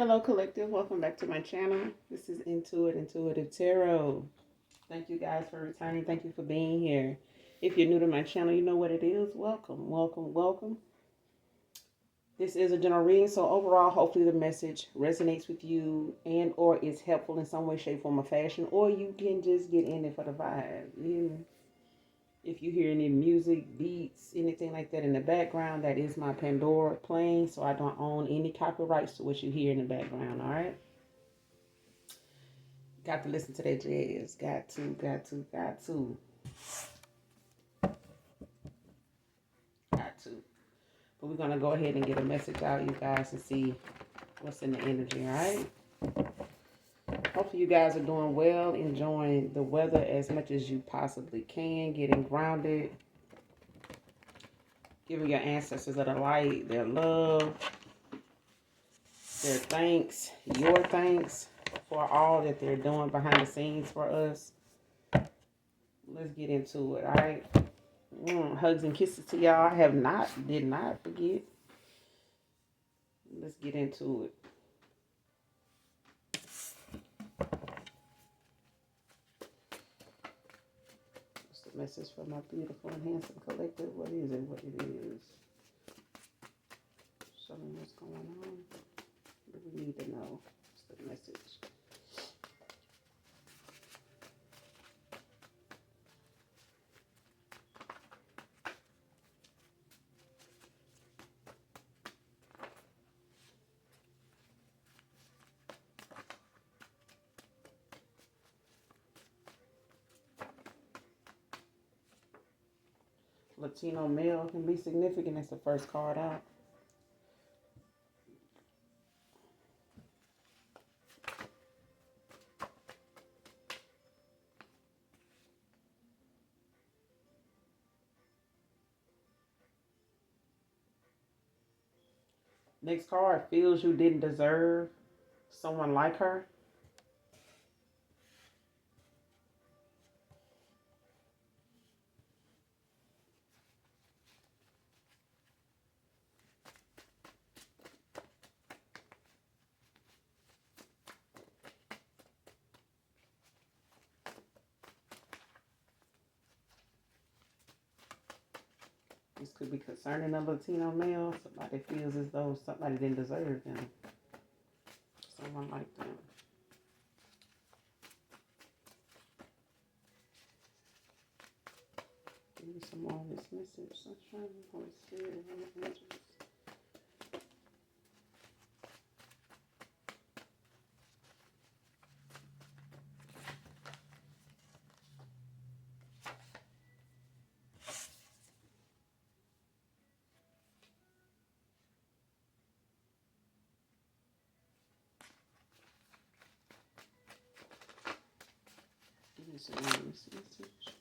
Hello, collective. Welcome back to my channel. This is Intuitive Tarot. Thank you guys for returning. Thank you for being here. If you're new to my channel, you know what it is. Welcome, welcome, welcome. This is a general reading, so overall, hopefully the message resonates with you and or is helpful in some way, shape, form, or fashion, or you can just get in it for the vibe. If you hear any music, beats, anything like that in the background, that is my Pandora playing, so I don't own any copyrights to what you hear in the background, all right? Got to listen to that jazz. Got to. But we're going to go ahead and get a message out, you guys, and see what's in the energy, all right? Hopefully you guys are doing well, enjoying the weather as much as you possibly can, getting grounded, giving your ancestors of the light their love, their thanks, your thanks for all that they're doing behind the scenes for us. Let's get into it, all right? Hugs and kisses to y'all. I did not forget. Let's get into it. What's the message for my beautiful and handsome collective? What is it? What it is? Show me what's going on. What do we need to know? What's the message? Latino male can be significant. That's the first card out. Next card, feels you didn't deserve someone like her. This could be concerning a Latino male. Somebody feels as though somebody didn't deserve them. Someone like them. Give me some more of this message. Sunshine, Holy Spirit, and angels. Give me some more of this message.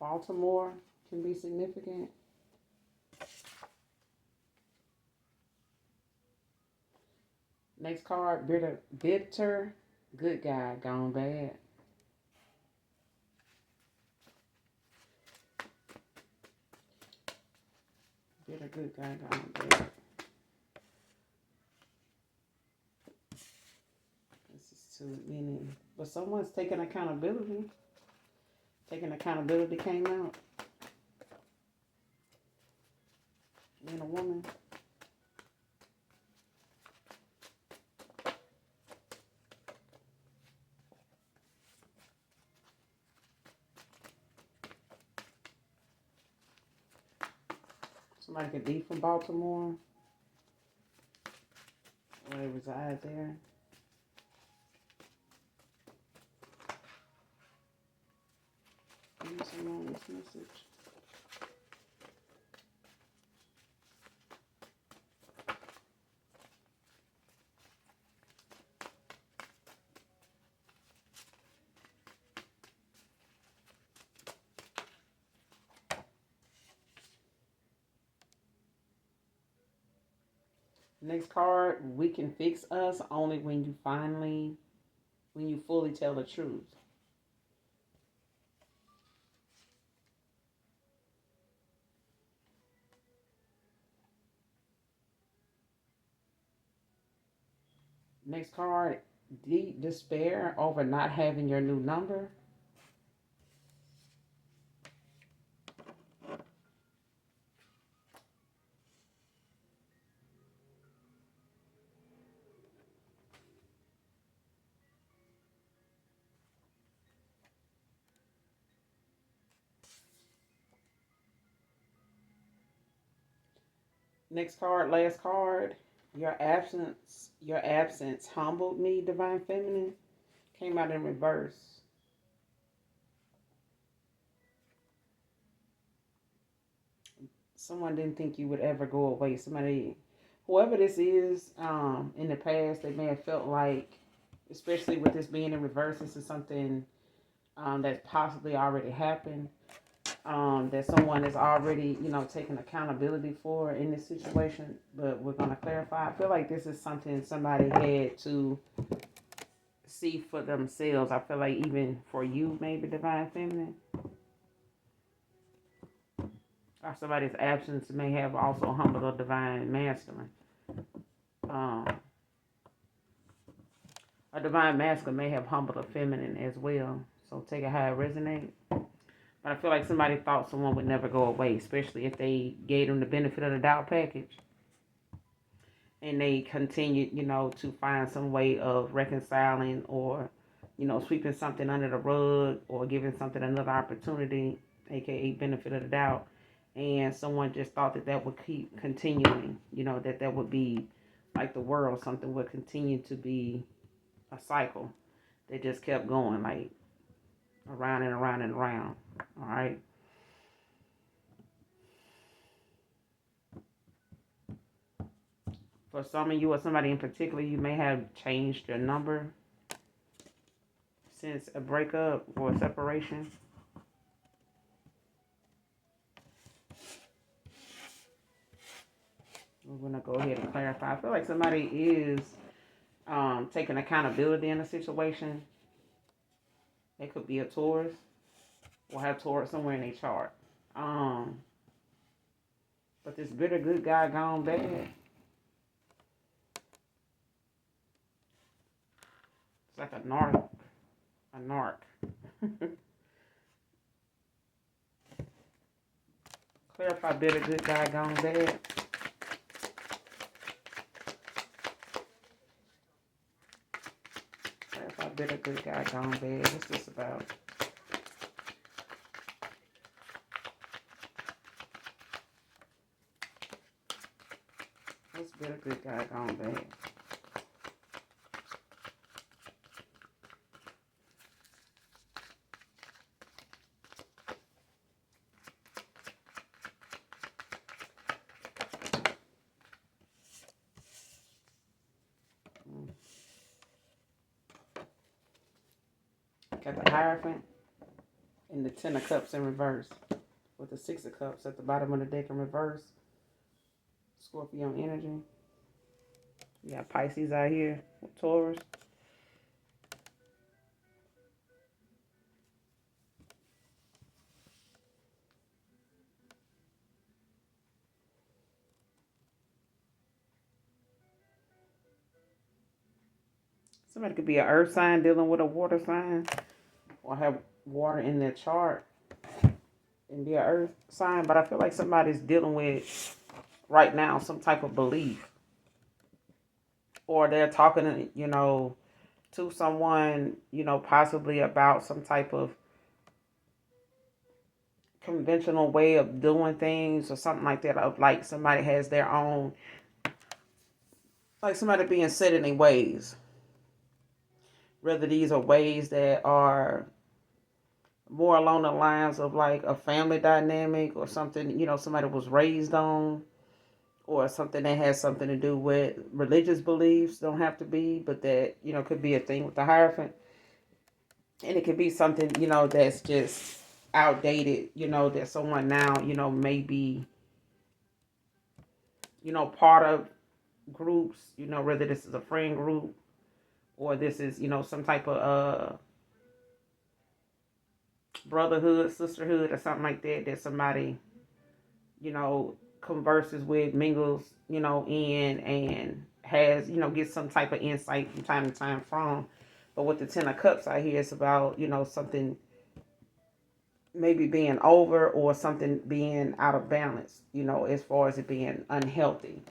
Baltimore can be significant. Next card, bitter, good guy, gone bad. Bitter, good guy, gone bad. This is too many. But someone's taking accountability. Taking accountability came out. Being a woman. Somebody could be from Baltimore. Or they reside there. What's wrong with this message? Next card, we can fix us only when you fully tell the truth. Next card, deep despair over not having your new number. Next card, last card, your absence humbled me, Divine Feminine. Came out in reverse. Someone didn't think you would ever go away. Somebody, whoever this is, in the past, they may have felt like, especially with this being in reverse, this is something that's possibly already happened. That someone is already, taking accountability for in this situation. But we're going to clarify. I feel like this is something somebody had to see for themselves. I feel like even for you, maybe Divine Feminine, or somebody's absence may have also humbled a Divine Masculine. Um, a Divine Masculine may have humbled a Feminine as well. So take it how it resonates. But I feel like somebody thought someone would never go away, especially if they gave them the benefit of the doubt package. And they continued, to find some way of reconciling or, sweeping something under the rug or giving something another opportunity, aka benefit of the doubt. And someone just thought that would keep continuing, that would be like the world, something would continue to be a cycle that just kept going, like around and around and around. All right. For some of you or somebody in particular, you may have changed your number since a breakup or a separation. We're going to go ahead and clarify. I feel like somebody is taking accountability in a situation. It could be a Taurus or have Taurus somewhere in their chart. But this bitter good guy gone bad. It's like a narc. A narc. Clarify bitter good guy gone bad. Clarify bitter good guy gone bad. What's this about? What's bitter good guy gone bad? Got the Hierophant and the Ten of Cups in reverse. With the Six of Cups at the bottom of the deck in reverse. Scorpio energy. You got Pisces out here with Taurus. Somebody could be an earth sign dealing with a water sign, or have water in their chart and be an earth sign. But I feel like somebody's dealing with right now some type of belief, or they're talking, to someone, possibly about some type of conventional way of doing things or something like that. Of like somebody has their own, like somebody being set in their ways. Whether these are ways that are more along the lines of like a family dynamic or something, somebody was raised on, or something that has something to do with religious beliefs. Don't have to be, but that, could be a thing with the Hierophant. And it could be something, that's just outdated, that someone now, may be, part of groups, whether this is a friend group or this is, some type of brotherhood, sisterhood, or something like that, that somebody, converses with, mingles, in, and has, gets some type of insight from time to time from. But with the Ten of Cups out here, it's about, something maybe being over or something being out of balance, as far as it being unhealthy.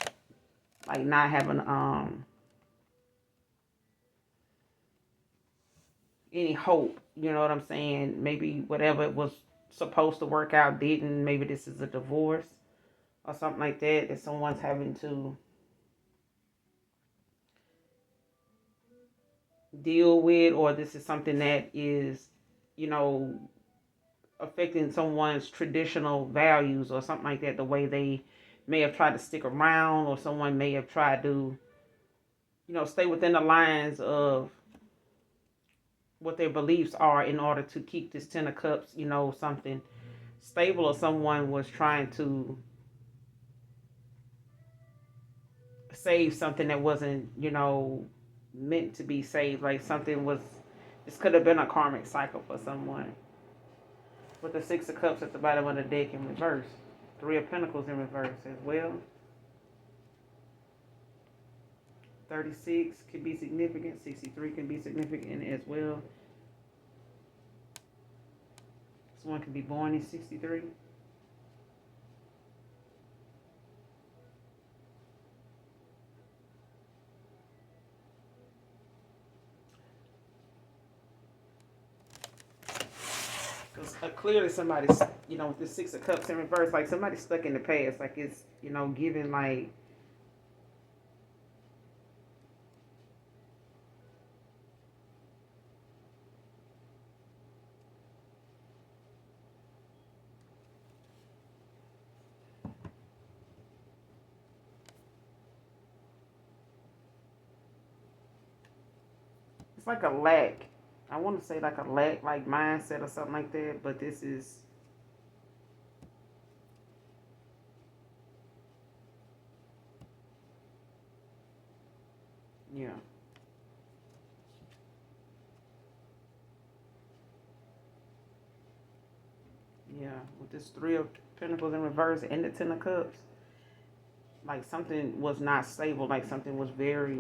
Like not having any hope, you know what I'm saying? Maybe whatever it was supposed to work out didn't. Maybe this is a divorce or something like that, that someone's having to deal with, or this is something that is, you know, affecting someone's traditional values or something like that, the way they may have tried to stick around, or someone may have tried to, stay within the lines of what their beliefs are in order to keep this Ten of Cups, something stable, or someone was trying to save something that wasn't, meant to be saved. Like something was, this could have been a karmic cycle for someone. With the Six of Cups at the bottom of the deck in reverse. Three of Pentacles in reverse as well. 36 could be significant. 63 can be significant as well. Someone could be born in 63. Because clearly somebody's, with the Six of Cups in reverse, like somebody's stuck in the past. Like it's, given like, it's like a lack. I want to say like a lack, like mindset or something like that. But this is, yeah. Yeah, with this Three of Pentacles in reverse and the Ten of Cups, like something was not stable. Like something was very,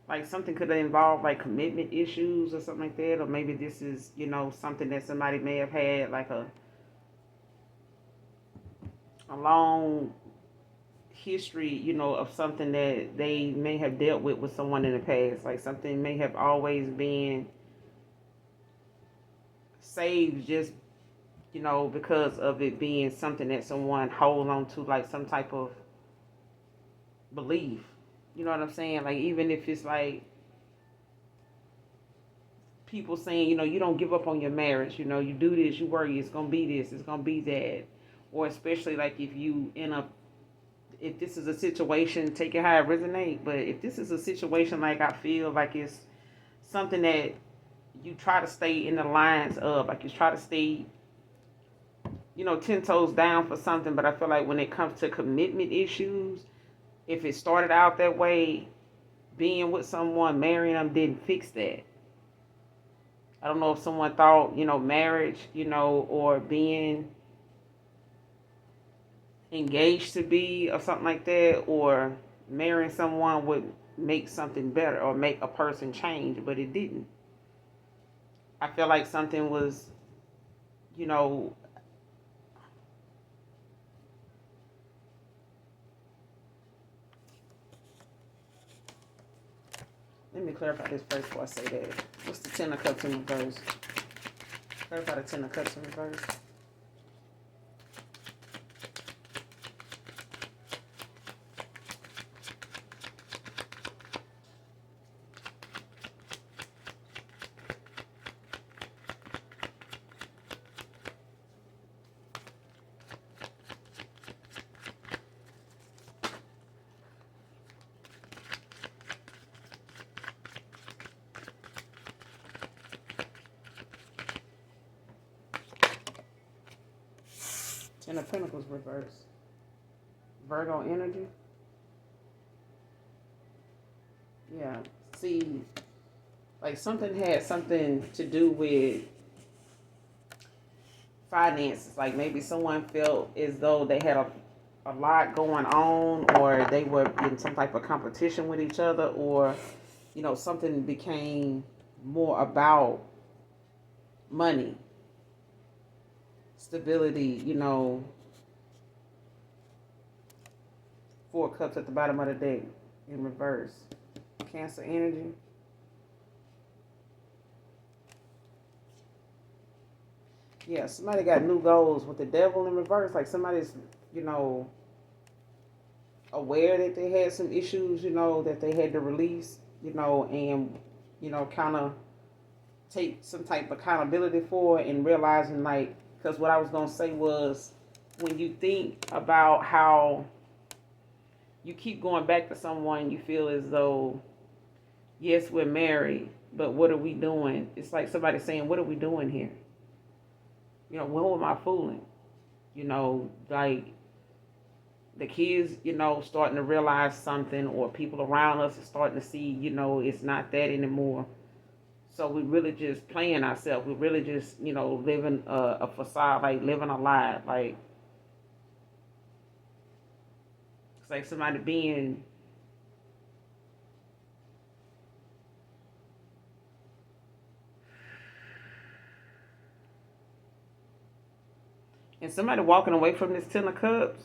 like something could have involved like commitment issues or something like that. Or maybe this is, something that somebody may have had like a long history, of something that they may have dealt with someone in the past. Like something may have always been saved just, because of it being something that someone holds on to, like some type of belief. You know what I'm saying? Like even if it's like people saying, you don't give up on your marriage, you do this, you worry, it's gonna be this, it's gonna be that. Or especially like if you end up, if this is a situation, take it how it resonate. But if this is a situation, like I feel like it's something that you try to stay in the lines of, like you try to stay, 10 toes down for something. But I feel like when it comes to commitment issues, if it started out that way, being with someone, marrying them didn't fix that. I don't know if someone thought, marriage, or being engaged to be or something like that, or marrying someone would make something better or make a person change, but it didn't. I feel like something was, you know, let me clarify this first before I say that. What's the Ten of Cups in reverse? Clarify the Ten of Cups in reverse. Ten of Pentacles reverse. Virgo energy. Yeah. See, like something had something to do with finances. Like maybe someone felt as though they had a lot going on, or they were in some type of competition with each other, or something became more about money, stability. Four of Cups at the bottom of the deck in reverse. Cancer energy. Yeah, somebody got new goals with the Devil in reverse. Like somebody's, aware that they had some issues, that they had to release, and, kind of take some type of accountability for, and realizing, like, because what I was going to say was, when you think about how you keep going back to someone, you feel as though, yes, we're married, but what are we doing? It's like somebody saying, what are we doing here? When am I fooling? Like the kids, starting to realize something, or people around us are starting to see, it's not that anymore. So we really just playing ourselves. We really just, living a facade, like living a lie. Like, it's like somebody being and somebody walking away from this Ten of Cups,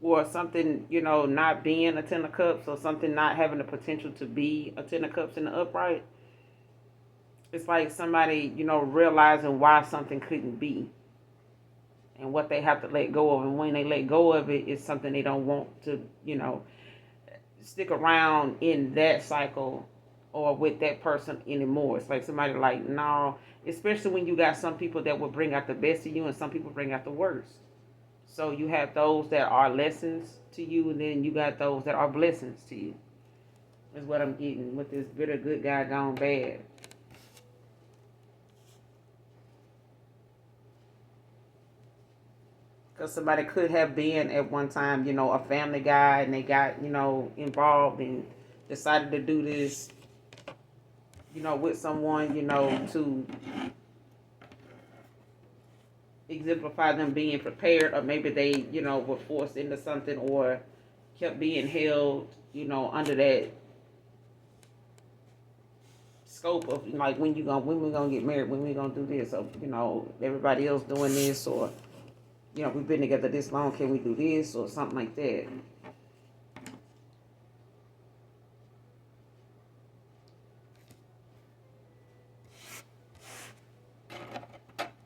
or something, not being a Ten of Cups, or something not having the potential to be a Ten of Cups in the upright. It's like somebody, realizing why something couldn't be, and what they have to let go of. And when they let go of it, it's something they don't want to, stick around in that cycle or with that person anymore. It's like somebody like, no, especially when you got some people that will bring out the best of you, and some people bring out the worst. So you have those that are lessons to you, and then you got those that are blessings to you. Is what I'm getting with this bitter good guy gone bad. Because somebody could have been at one time, a family guy, and they got, involved and decided to do this, with someone, to exemplify them being prepared, or maybe they, were forced into something, or kept being held, under that scope of, like, when we gonna get married, when we gonna do this, or everybody else doing this, or we've been together this long, can we do this, or something like that.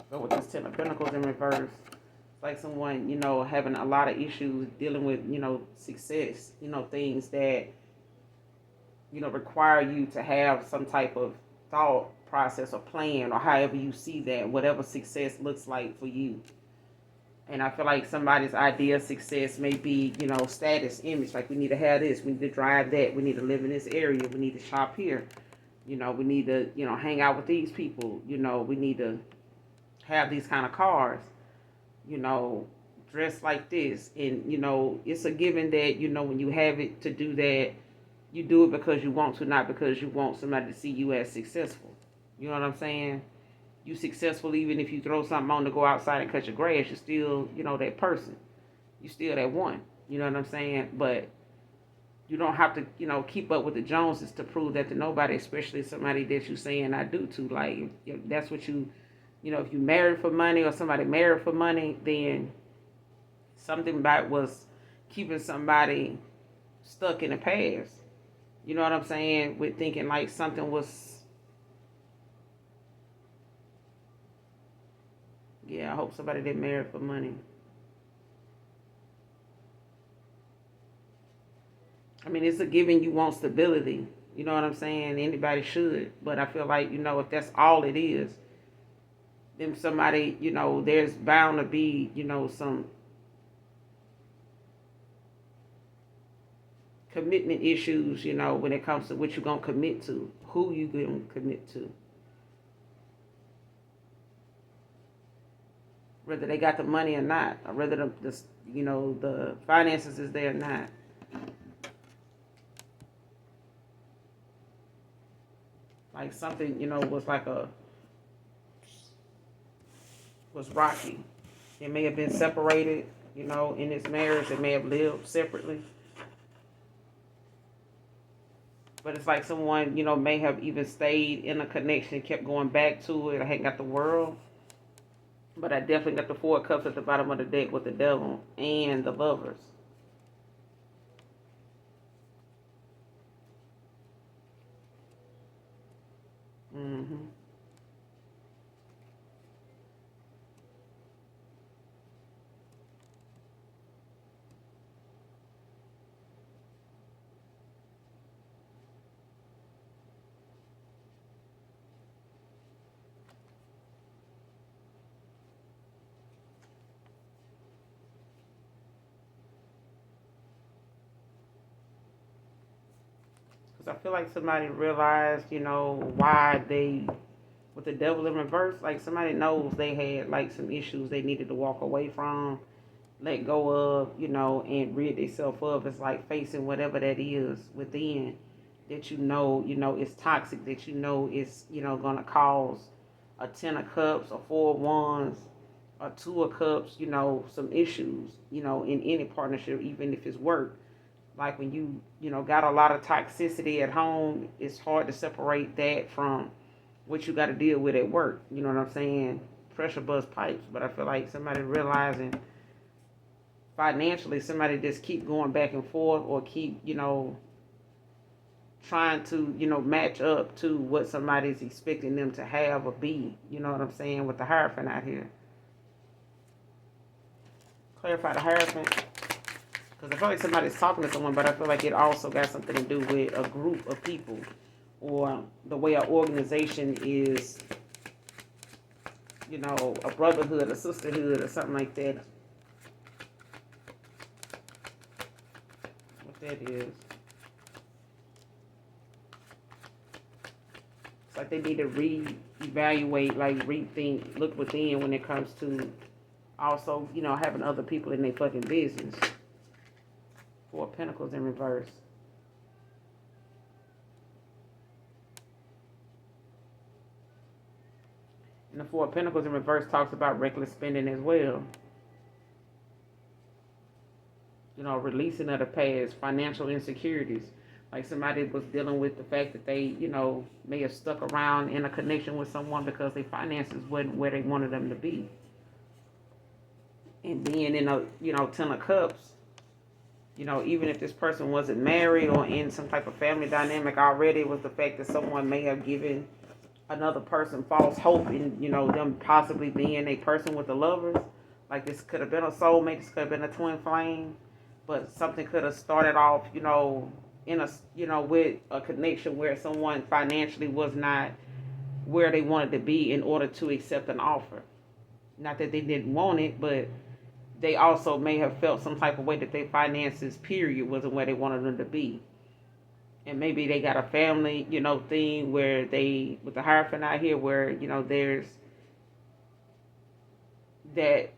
But with this Ten of Pentacles in reverse, it's like someone, having a lot of issues dealing with, success, things that, require you to have some type of thought process or plan, or however you see that, whatever success looks like for you. And I feel like somebody's idea of success may be, status, image. Like, we need to have this, we need to drive that, we need to live in this area, we need to shop here, we need to, hang out with these people, we need to have these kind of cars, dress like this. And, it's a given that, when you have it to do that, you do it because you want to, not because you want somebody to see you as successful. You know what I'm saying? You successful even if you throw something on to go outside and cut your grass. You're still, that person. You still that one. You know what I'm saying? But you don't have to, keep up with the Joneses to prove that to nobody, especially somebody that you saying I do to. Like, if that's what you, if you married for money, or somebody married for money, then something about was keeping somebody stuck in the past. You know what I'm saying? With thinking like something was. Yeah, I hope somebody didn't marry for money. I mean, it's a given you want stability. You know what I'm saying? Anybody should. But I feel like, if that's all it is, then somebody, there's bound to be, some commitment issues, when it comes to what you're going to commit to, who you going to commit to. whether they got the money or not, or whether the finances is there or not. Like something, was rocky. It may have been separated, in this marriage. They may have lived separately. But it's like someone, may have even stayed in a connection, kept going back to it. I hadn't got the world. But I definitely got the Four of Cups at the bottom of the deck with the Devil and the Lovers. Mm-hmm. Because I feel like somebody realized, why they, with the Devil in reverse, like somebody knows they had like some issues they needed to walk away from, let go of, and rid themselves of. It's like facing whatever that is within that is toxic, that is, gonna cause a 10 of Cups, a 4 of Wands, a 2 of Cups, some issues, in any partnership, even if it's work. Like when got a lot of toxicity at home, it's hard to separate that from what you got to deal with at work. You know what I'm saying? Pressure bust pipes. But I feel like somebody realizing financially, somebody just keep going back and forth or keep, trying to, match up to what somebody's expecting them to have or be. You know what I'm saying? With the Hierophant out here. Clarify the Hierophant. Because I feel like somebody's talking to someone, but I feel like it also got something to do with a group of people or the way an organization is, a brotherhood, a sisterhood, or something like that. What that is. It's like they need to re-evaluate, like rethink, look within when it comes to also, having other people in their fucking business. Four of Pentacles in reverse. And the Four of Pentacles in reverse talks about reckless spending as well. Releasing of the past, financial insecurities. Like somebody was dealing with the fact that they, may have stuck around in a connection with someone because their finances wasn't where they wanted them to be. And being in a, 10 of Cups, even if this person wasn't married or in some type of family dynamic already, it was the fact that someone may have given another person false hope in, them possibly being a person with the Lovers. Like this could have been a soulmate, this could have been a twin flame, but something could have started off, in a, with a connection where someone financially was not where they wanted to be in order to accept an offer. Not that they didn't want it, but they also may have felt some type of way that their finances, period, wasn't where they wanted them to be. And maybe they got a family, thing where they, with the Hierophant out here, where, there's that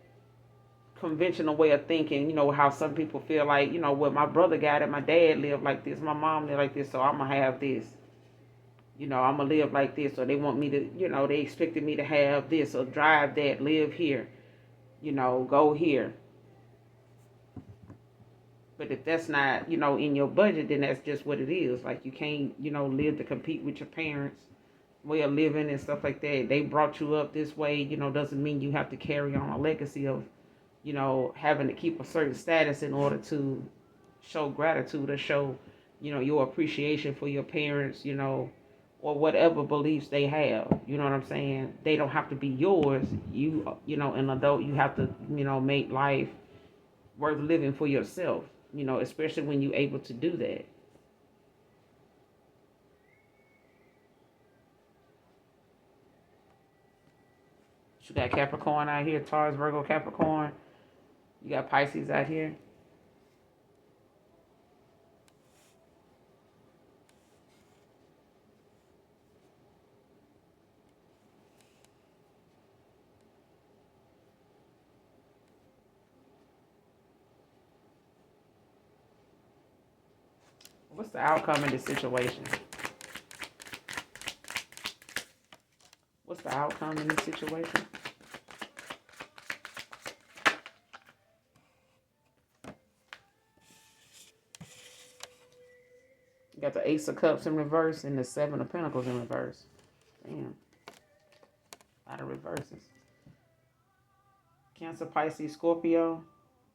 conventional way of thinking, how some people feel like, well, my brother got it, my dad lived like this, my mom lived like this, so I'm going to have this. I'm going to live like this, or they want me to, they expected me to have this, or drive that, live here, go here. But if that's not, in your budget, then that's just what it is. Like you can't, live to compete with your parents' way of living and stuff like that. They brought you up this way, doesn't mean you have to carry on a legacy of, having to keep a certain status in order to show gratitude or show, your appreciation for your parents, or whatever beliefs they have. You know what I'm saying? They don't have to be yours. An adult, you have to, make life worth living for yourself, especially when you're able to do that. You got Capricorn out here, Taurus, Virgo, Capricorn. You got Pisces out here. What's the outcome in this situation? What's the outcome in this situation? You got the Ace of Cups in reverse and the Seven of Pentacles in reverse. Damn. A lot of reverses. Cancer, Pisces, Scorpio,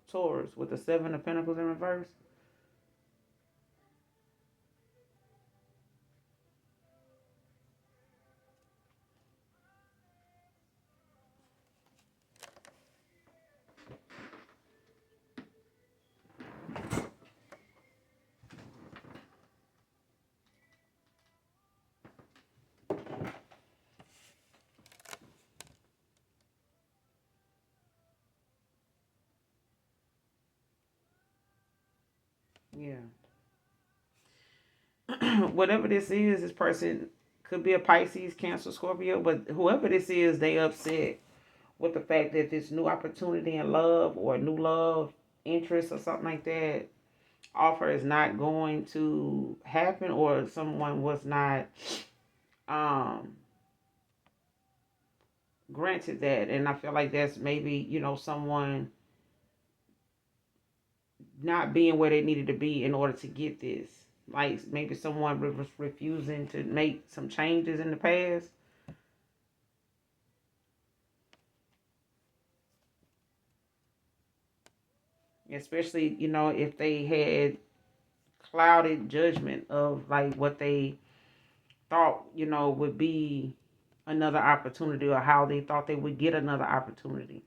Taurus with the Seven of Pentacles in reverse. Yeah. Whatever this person could be a Pisces, Cancer, Scorpio, but whoever this is, they upset with the fact that this new opportunity in love or new love interest or something like that offer is not going to happen, or someone was not um granted that. And I feel like that's maybe, someone not being where they needed to be in order to get this. Like maybe someone was refusing to make some changes in the past. Especially, if they had clouded judgment of like what they thought, would be another opportunity, or how they thought they would get another opportunity.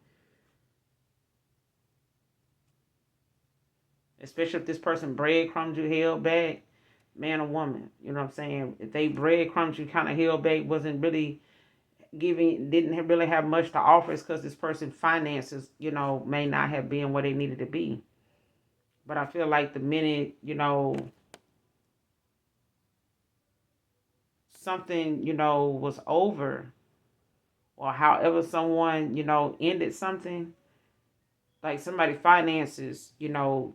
Especially if this person breadcrumbed you, held back, man or woman. You know what I'm saying? If they breadcrumbed you, kind of held back, wasn't really didn't really have much to offer, it's because this person's finances, may not have been where they needed to be. But I feel like the minute, something, was over, or however someone, ended something, like somebody finances,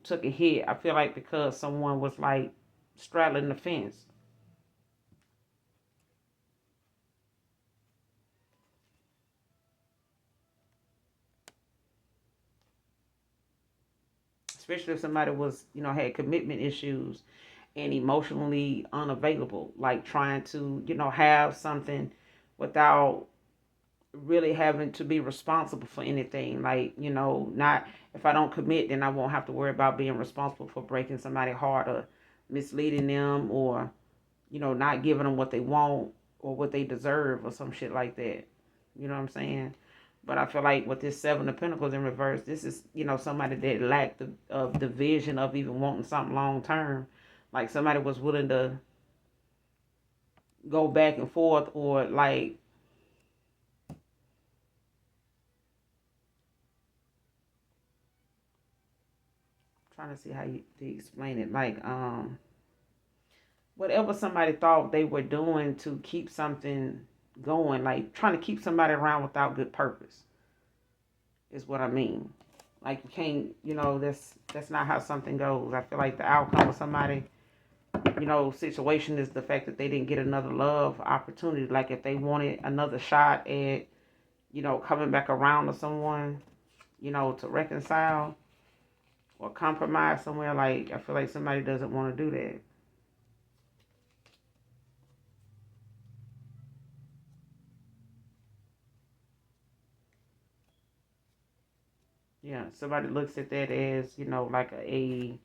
took a hit. I feel like because someone was like straddling the fence. Especially if somebody was, had commitment issues and emotionally unavailable, like trying to, have something without really having to be responsible for anything. Like, not, if I don't commit, then I won't have to worry about being responsible for breaking somebody's heart or misleading them, or, not giving them what they want or what they deserve or some shit like that. You know what I'm saying? But I feel like with this Seven of Pentacles in reverse, this is, somebody that lacked the vision of even wanting something long term. Like somebody was willing to go back and forth, or like, trying to see how to explain it. Like, whatever somebody thought they were doing to keep something going, like trying to keep somebody around without good purpose, is what I mean. Like you can't, that's not how something goes. I feel like the outcome of somebody, situation is the fact that they didn't get another love opportunity. Like if they wanted another shot at, coming back around to someone, to reconcile or compromise somewhere, like I feel like somebody doesn't want to do that. Yeah, somebody looks at that as, like a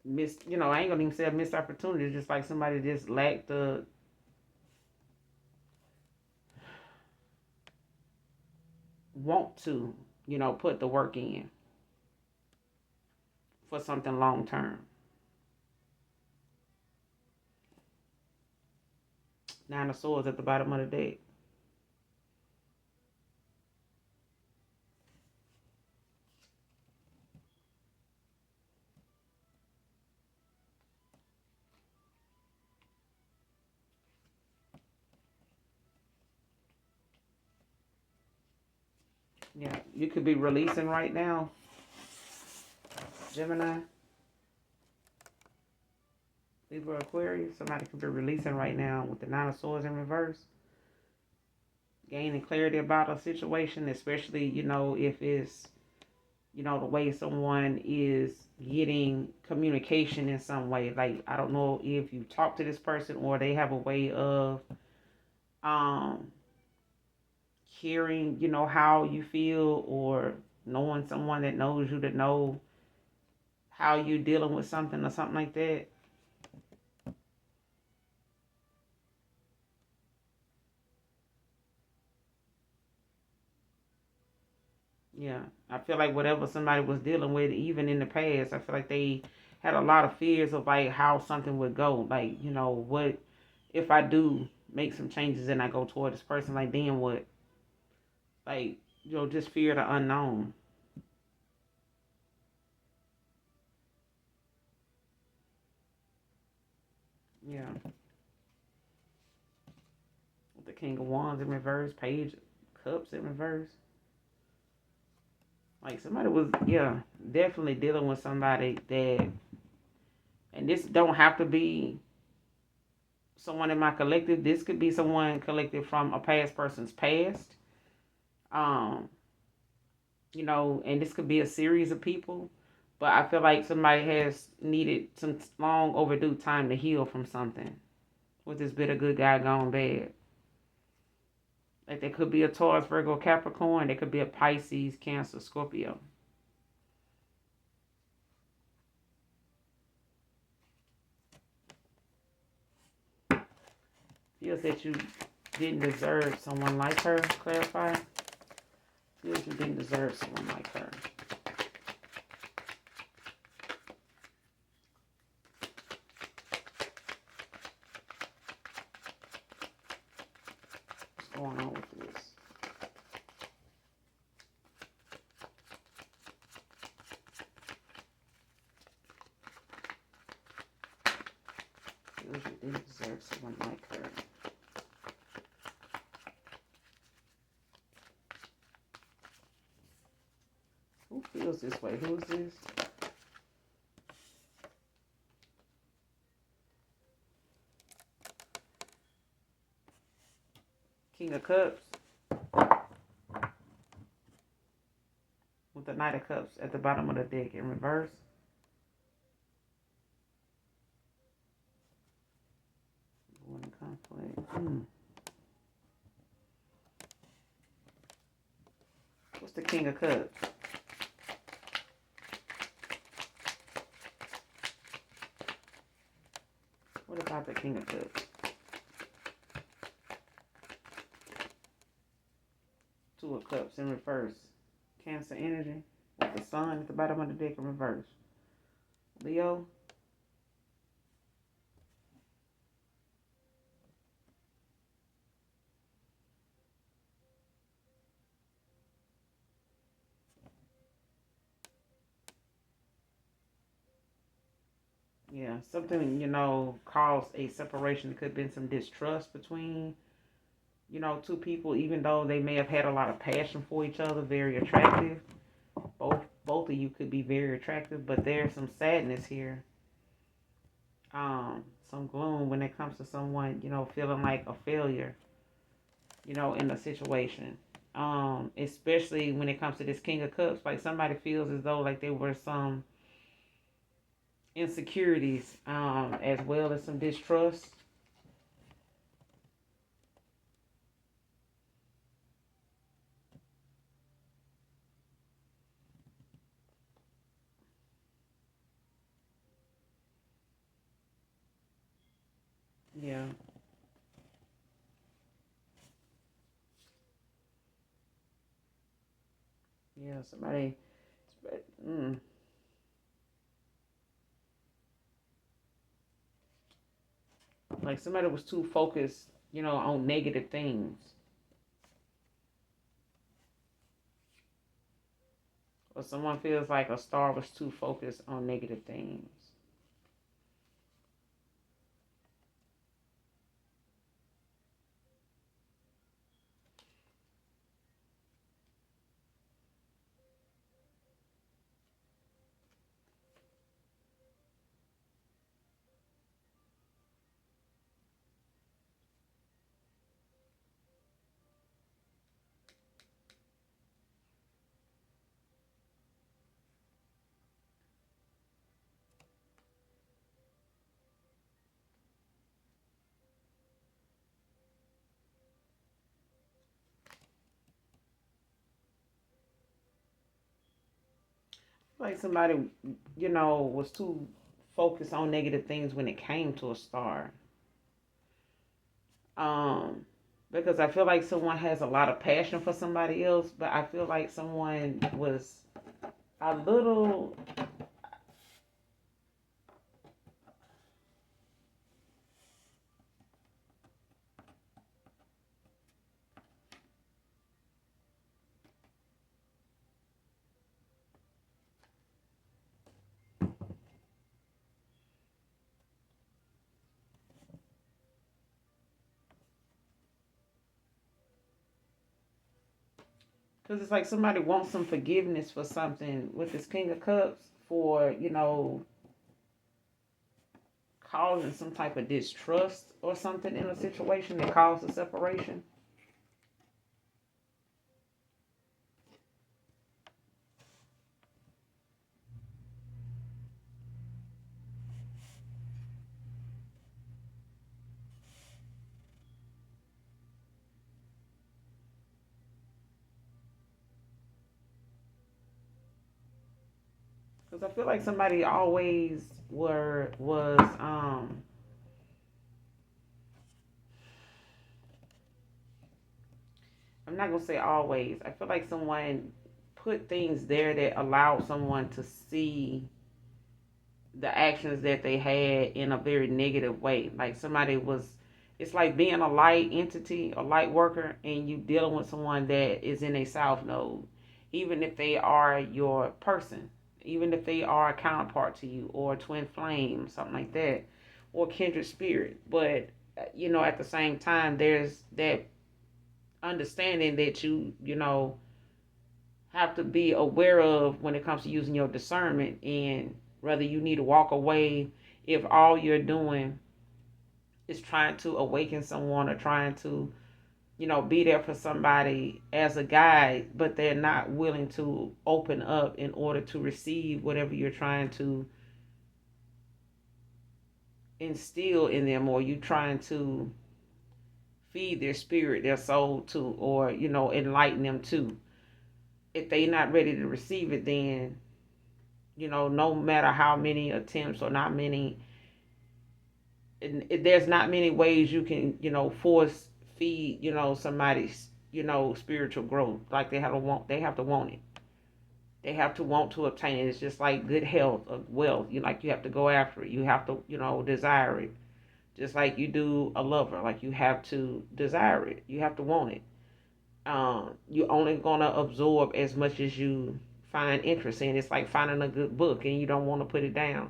missed, I ain't gonna even say a missed opportunity, just like somebody just lacked the want to, put the work in for something long term. Nine of Swords at the bottom of the deck. Yeah, you could be releasing right now, Gemini. Libra Aquarius. Somebody could be releasing right now with the Nine of Swords in reverse. Gaining clarity about a situation, especially, if it's, the way someone is getting communication in some way. Like, I don't know if you talk to this person or they have a way of um hearing, how you feel, or knowing someone that knows you to know how you're dealing with something or something like that. Yeah, I feel like whatever somebody was dealing with, even in the past, I feel like they had a lot of fears of like how something would go. Like, what if I do make some changes and I go toward this person? Like, then what? Like, just fear the unknown. Yeah, with the King of Wands in reverse, Page of Cups in reverse. Like somebody was, yeah, definitely dealing with somebody that, and this don't have to be someone in my collective. This could be someone collected from a past person's past. Um, and this could be a series of people. But I feel like somebody has needed some long overdue time to heal from something with this bitter good guy gone bad. Like there could be a Taurus, Virgo, Capricorn. There could be a Pisces, Cancer, Scorpio. Feels that you didn't deserve someone like her. Clarify. Feels you didn't deserve someone like her. What's going on with this? Feels you didn't deserve someone like her. Who feels this way? Who is this? King of Cups with the Knight of Cups at the bottom of the deck in reverse. Going in conflict. What's the King of Cups? What about the King of Cups? Two of Cups in reverse. Cancer energy with the Sun at the bottom of the deck in reverse. Leo. Yeah, something, caused a separation. It could have been some distrust between, two people, even though they may have had a lot of passion for each other, very attractive. Both of you could be very attractive, but there's some sadness here. Some gloom when it comes to someone, feeling like a failure, in a situation. Especially when it comes to this King of Cups, like somebody feels as though like there were some insecurities, as well as some distrust. Yeah. Yeah, somebody, mm, like somebody was too focused, on negative things. Or someone feels like a star was too focused on negative things. Like somebody, was too focused on negative things when it came to a star. Um, because I feel like someone has a lot of passion for somebody else, but I feel like someone was a little. Because it's like somebody wants some forgiveness for something with this King of Cups for, causing some type of distrust or something in a situation that caused a separation. Because I feel like somebody always was I'm not gonna say always. I feel like someone put things there that allowed someone to see the actions that they had in a very negative way. Like somebody was, it's like being a light entity, a light worker, and you dealing with someone that is in a south node, even if they are your person, even if they are a counterpart to you or a twin flame, something like that, or kindred spirit. But at the same time, there's that understanding that you have to be aware of when it comes to using your discernment and whether you need to walk away if all you're doing is trying to awaken someone or trying to be there for somebody as a guide, but they're not willing to open up in order to receive whatever you're trying to instill in them, or you trying to feed their spirit, their soul to, or enlighten them to. If they're not ready to receive it, then no matter how many attempts or not many, there's not many ways you can, force feed, somebody's, spiritual growth. Like they have to want it. They have to want to obtain it. It's just like good health or wealth. You have to go after it. You have to, desire it. Just like you do a lover, like you have to desire it. You have to want it. You're only gonna absorb as much as you find interest in. It's like finding a good book and you don't want to put it down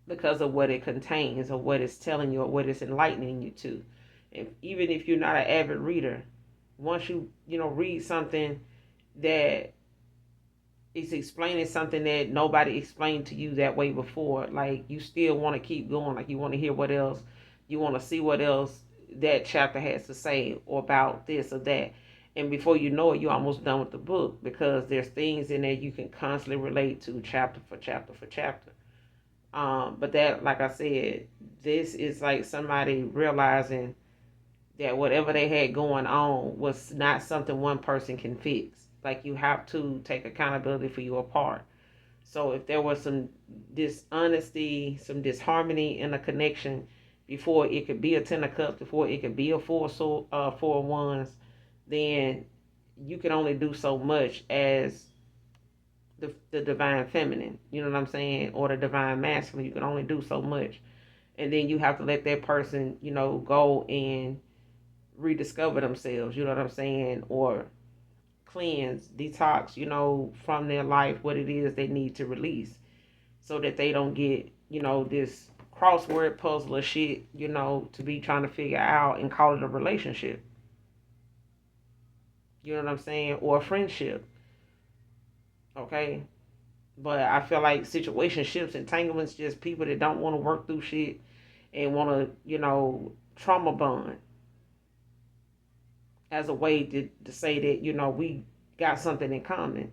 because of what it contains or what it's telling you or what it's enlightening you to. Even if you're not an avid reader, once you read something that is explaining something that nobody explained to you that way before, like you still want to keep going, like you want to hear what else, you want to see what else that chapter has to say or about this or that. And before you know it, you're almost done with the book because there's things in there you can constantly relate to chapter for chapter for chapter. But that, like I said, this is like somebody realizing that whatever they had going on was not something one person can fix. Like you have to take accountability for your part. So if there was some dishonesty, some disharmony in a connection before it could be a ten of cups, before it could be a four of wands, then you can only do so much as the divine feminine. You know what I'm saying? Or the divine masculine. You can only do so much. And then you have to let that person, go and rediscover themselves, you know what I'm saying? Or cleanse, detox, from their life what it is they need to release so that they don't get, this crossword puzzle or shit, to be trying to figure out and call it a relationship. You know what I'm saying? Or a friendship. Okay? But I feel like situationships, entanglements, just people that don't want to work through shit and want to, trauma bond as a way to say that, we got something in common.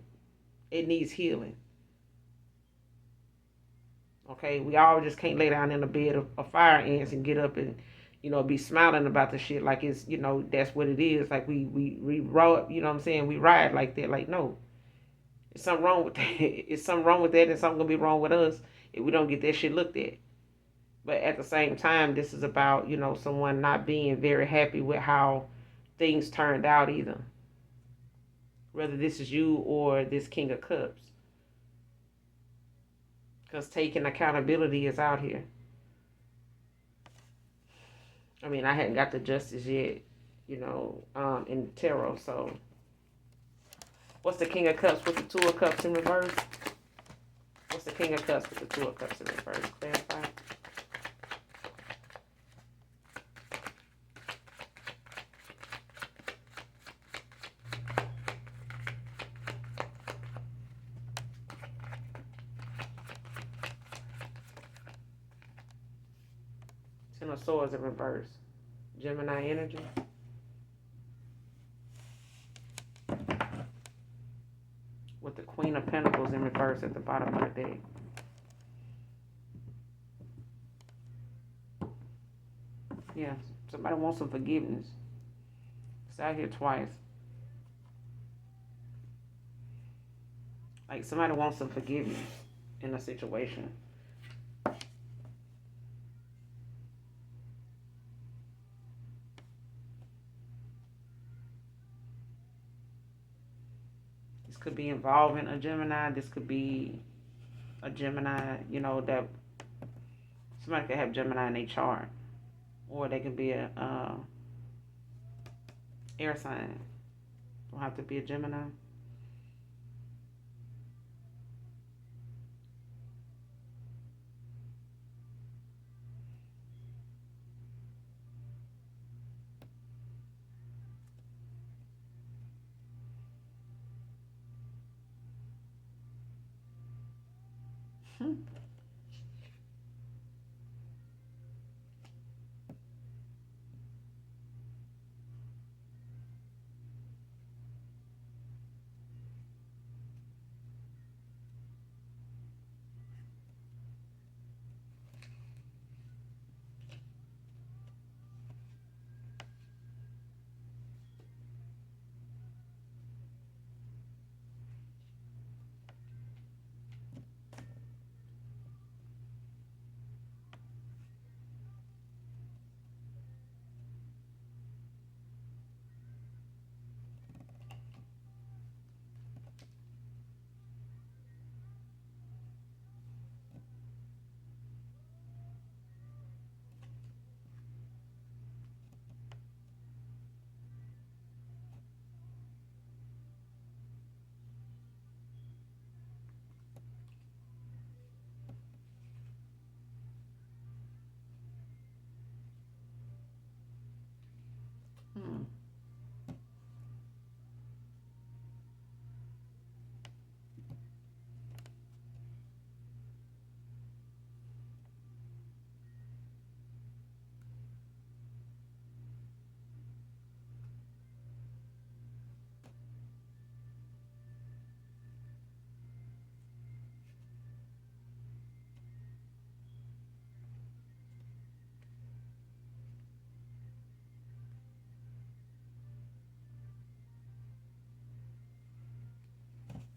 It needs healing. Okay, we all just can't lay down in a bed of fire ants and get up and be smiling about the shit like it's that's what it is. Like we ride, we ride like that. Like no, There's something wrong with that. It's something wrong with that, and something gonna be wrong with us if we don't get that shit looked at. But at the same time, this is about, someone not being very happy with how things turned out either. Whether this is you or this King of Cups. Because taking accountability is out here. I mean, I hadn't got the justice yet, in tarot. So, what's the King of Cups with the Two of Cups in reverse? What's the King of Cups with the Two of Cups in reverse? Clarify. Ten of Swords in reverse. Gemini energy. With the Queen of Pentacles in reverse at the bottom of the deck. Yeah, somebody wants some forgiveness. It's out here twice. Like somebody wants some forgiveness in a situation. This could be involving a Gemini. This could be a Gemini, that somebody could have Gemini in their chart. Or they could be a air sign. Don't have to be a Gemini. Hmm.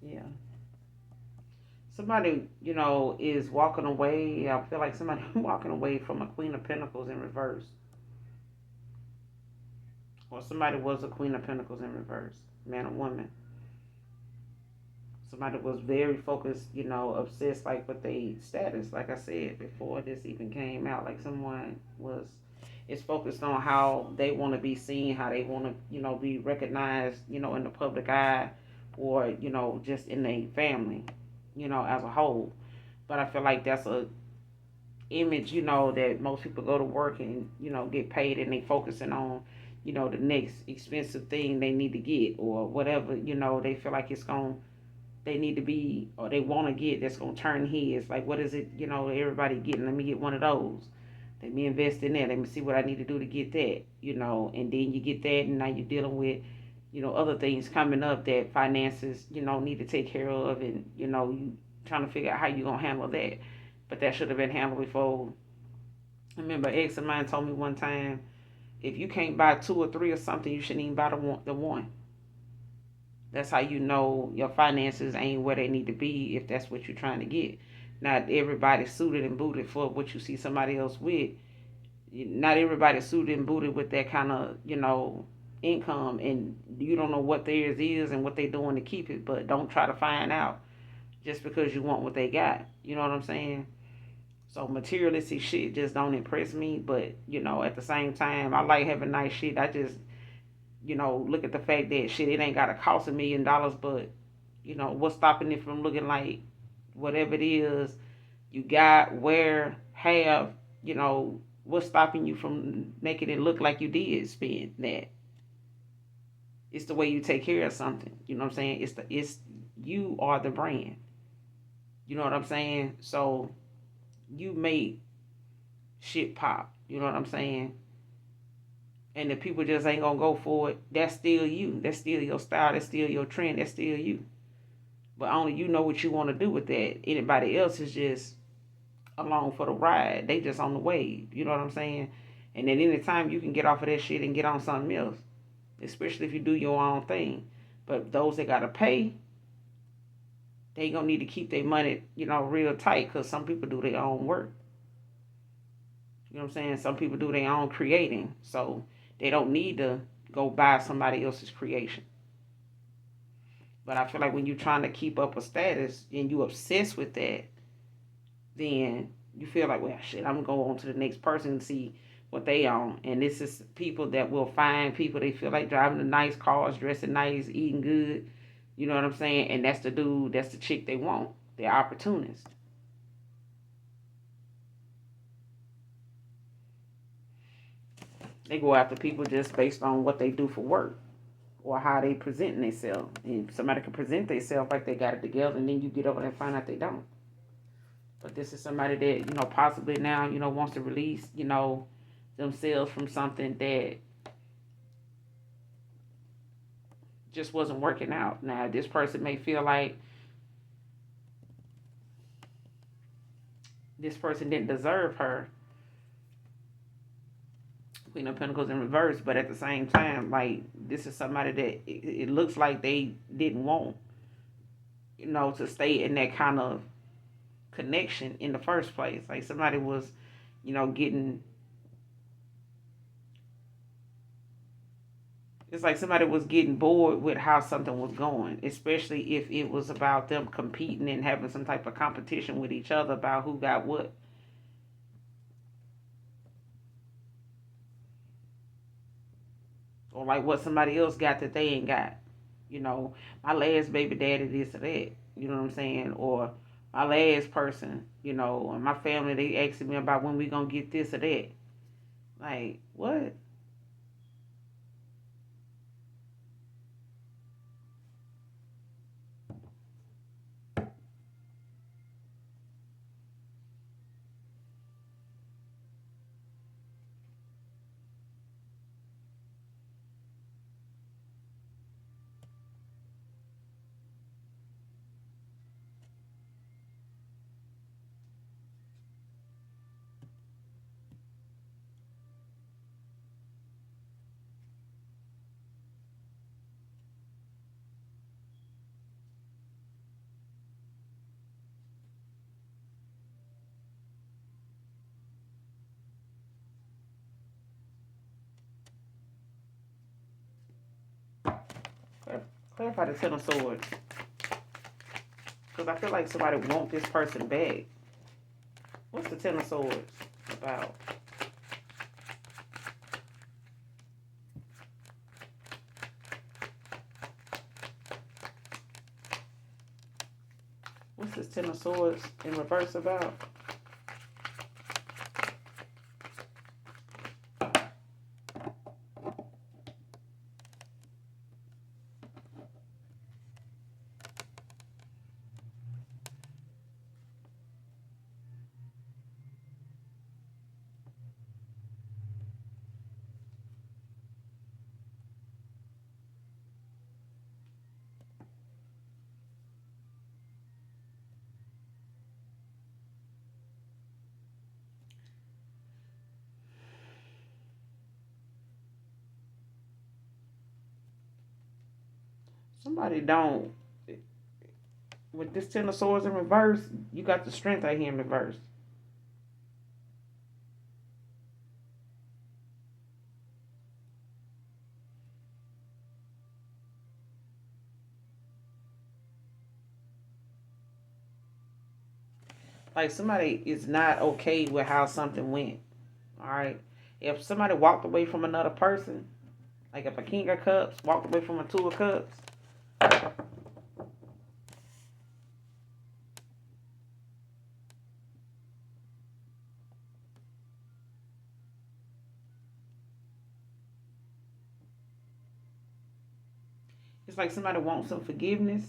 Yeah. Somebody, is walking away. I feel like somebody walking away from a Queen of Pentacles in reverse. Or somebody was a Queen of Pentacles in reverse. Man or woman. Somebody was very focused, obsessed like with their status. Like I said before this even came out. Like someone is focused on how they want to be seen, how they want to, be recognized, in the public eye, or, just in their family, as a whole. But I feel like that's a image, that most people go to work and, get paid, and they focusing on, the next expensive thing they need to get, or whatever, they feel like it's going, they need to be, or they want to get, that's going to turn heads. Like, what is it, everybody getting? Let me get one of those. Let me invest in that. Let me see what I need to do to get that, and then you get that, and now you're dealing with, other things coming up that finances, need to take care of, and, you trying to figure out how you're going to handle that. But that should have been handled before. I remember an ex of mine told me one time, if you can't buy two or three or something, you shouldn't even buy the one. That's how you know your finances ain't where they need to be if that's what you're trying to get. Not everybody suited and booted for what you see somebody else with. Not everybody suited and booted with that kind of, income, and you don't know what theirs is and what they're doing to keep it, but don't try to find out just because you want what they got. You know what I'm saying? So materialistic shit just don't impress me, but at the same time, I like having nice shit. I just, look at the fact that shit, it ain't gotta cost $1 million, but what's stopping it from looking like whatever it is you got, wear, have, what's stopping you from making it look like you did spend that? It's the way you take care of something. You know what I'm saying? It's you are the brand. You know what I'm saying? So you make shit pop. You know what I'm saying? And if people just ain't gonna go for it, that's still you. That's still your style. That's still your trend. That's still you. But only you know what you want to do with that. Anybody else is just along for the ride. They just on the wave. You know what I'm saying? And at any time you can get off of that shit and get on something else. Especially if you do your own thing. But those that gotta pay, they gonna need to keep their money, real tight, because some people do their own work. You know what I'm saying? Some people do their own creating. So they don't need to go buy somebody else's creation. But I feel like when you're trying to keep up a status and you obsessed with that, then you feel like, well, shit, I'm going to go on to the next person and see what they own. And this is people that will find people they feel like driving the nice cars, dressing nice, eating good. You know what I'm saying? And that's the dude, that's the chick they want. They're opportunists. They go after people just based on what they do for work or how they present themselves. And somebody can present themselves like they got it together, and then you get over there and find out they don't. But this is somebody that, possibly now, wants to release, themselves from something that just wasn't working out. Now, this person may feel like this person didn't deserve her. Queen of Pentacles in reverse, but at the same time, like, this is somebody that it looks like they didn't want, to stay in that kind of connection in the first place. Like somebody was, getting, it's like somebody was getting bored with how something was going, especially if it was about them competing and having some type of competition with each other about who got what. Or like what somebody else got that they ain't got. My last baby daddy this or that. You know what I'm saying? Or my last person, my family, they asking me about when we gonna get this or that. Like, what? Clarify the Ten of Swords. Because I feel like somebody wants this person back. What's the Ten of Swords about? What's this Ten of Swords in reverse about? Somebody don't. With this Ten of Swords in reverse, you got the strength out here in reverse. Like somebody is not okay with how something went. All right. If somebody walked away from another person, like if a King of Cups walked away from a Two of Cups, it's like somebody wants some forgiveness,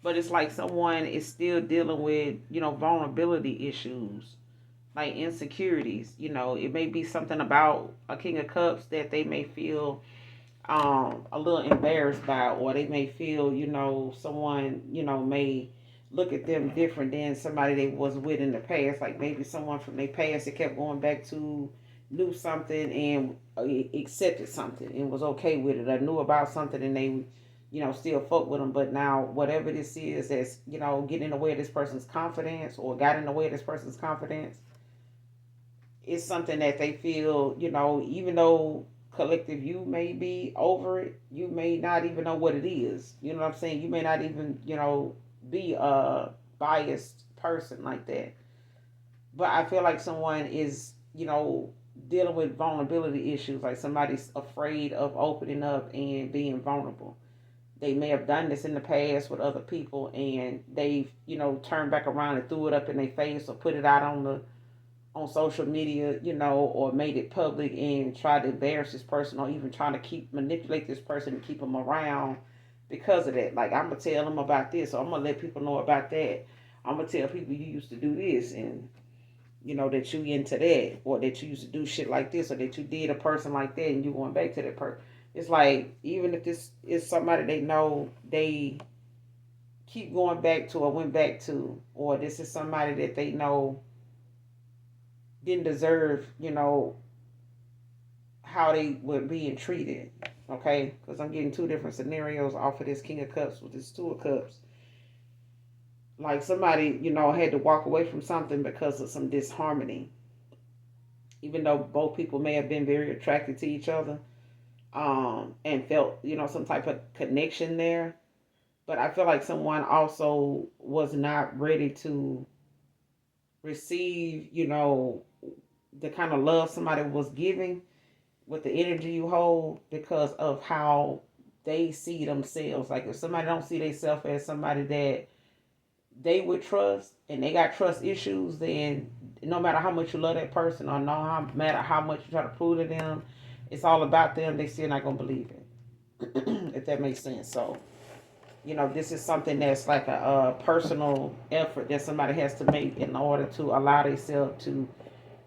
but it's like someone is still dealing with, vulnerability issues, like insecurities. It may be something about a King of Cups that they may feel a little embarrassed by, or they may feel, someone, may look at them different than somebody they was with in the past. Like maybe someone from their past that kept going back to, knew something and accepted something and was okay with it, or knew about something and they, still fuck with them. But now whatever this is that's, getting in the way of this person's confidence, or got in the way of this person's confidence, it's something that they feel, even though collective you may be over it, you may not even know what it is. You know what I'm saying? You may not even, be a biased person like that. But I feel like someone is, dealing with vulnerability issues, like somebody's afraid of opening up and being vulnerable. They may have done this in the past with other people, and they've, turned back around and threw it up in their face or put it out on social media, or made it public and tried to embarrass this person, or even trying to manipulate this person to keep them around because of that. Like, I'm gonna tell them about this, or I'm gonna let people know about that. I'm gonna tell people you used to do this, and that you into that, or that you used to do shit like this, or that you did a person like that, and you going back to that person. It's like, even if this is somebody they know, they keep going back to or went back to, or this is somebody that they know didn't deserve, how they were being treated. Okay, because I'm getting two different scenarios off of this King of Cups with this Two of Cups. Like somebody, had to walk away from something because of some disharmony, even though both people may have been very attracted to each other, and felt, some type of connection there. But I feel like someone also was not ready to receive, the kind of love somebody was giving with the energy you hold, because of how they see themselves. Like if somebody don't see themselves as somebody that they would trust, and they got trust issues, then no matter how much you love that person, or no matter how much you try to prove to them it's all about them, they still not gonna believe it. If that makes sense. So, this is something that's like a personal effort that somebody has to make in order to allow themselves to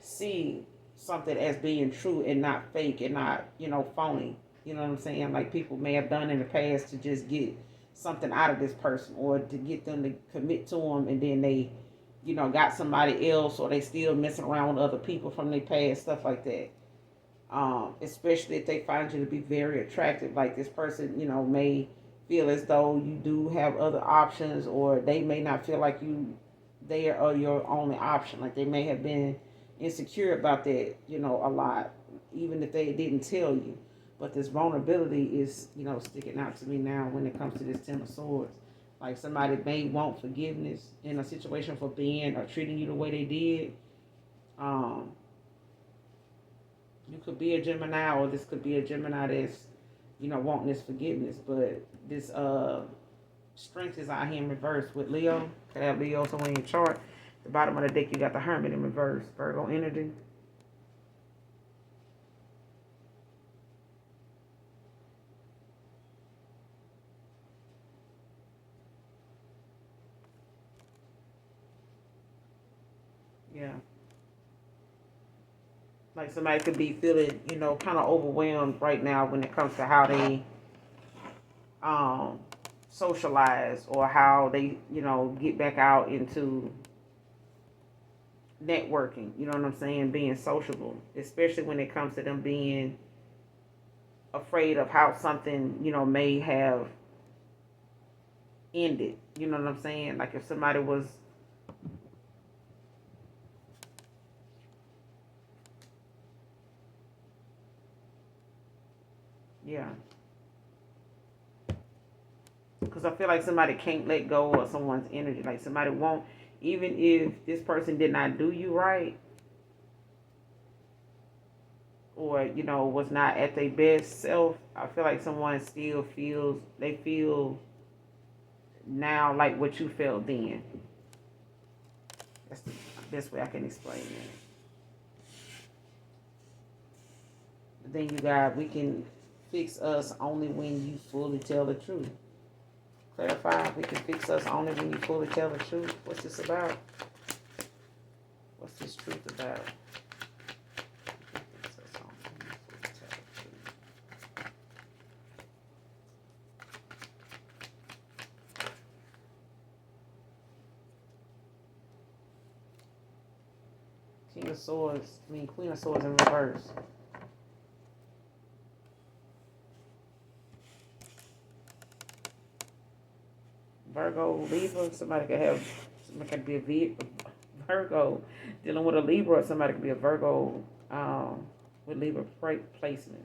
see something as being true and not fake and not, phony. You know what I'm saying? Like people may have done in the past to just get something out of this person, or to get them to commit to them, and then they, got somebody else, or they still messing around with other people from their past, stuff like that. Especially if they find you to be very attractive, like this person, may feel as though you do have other options, or they may not feel like they are your only option. Like they may have been insecure about that, a lot, even if they didn't tell you. But this vulnerability is, sticking out to me now when it comes to this Ten of Swords. Like somebody may want forgiveness in a situation for being or treating you the way they did. Um, you could be a Gemini, or this could be a Gemini that's, wanting this forgiveness. But this strength is out here in reverse with Leo. Could have Leo somewhere in your chart. The bottom of the deck, you got the Hermit in reverse. Virgo energy. Yeah. Like somebody could be feeling, kind of overwhelmed right now when it comes to how they um socialize, or how they, get back out into networking. You know what I'm saying? Being sociable, especially when it comes to them being afraid of how something, may have ended. You know what I'm saying? Like if somebody was, yeah. Because I feel like somebody can't let go of someone's energy. Like somebody won't, even if this person did not do you right, or was not at their best self. I feel like someone still feels, they feel now like what you felt then. That's the best way I can explain it. But then you got, we can fix us only when you fully tell the truth. Clarify, we can fix us only when you fully tell the truth. What's this about? What's this truth about? Fix us only when you fully tell the truth. King of Swords, Queen of Swords in reverse. Virgo, Libra, somebody could be a Virgo dealing with a Libra, or somebody could be a Virgo with Libra placements.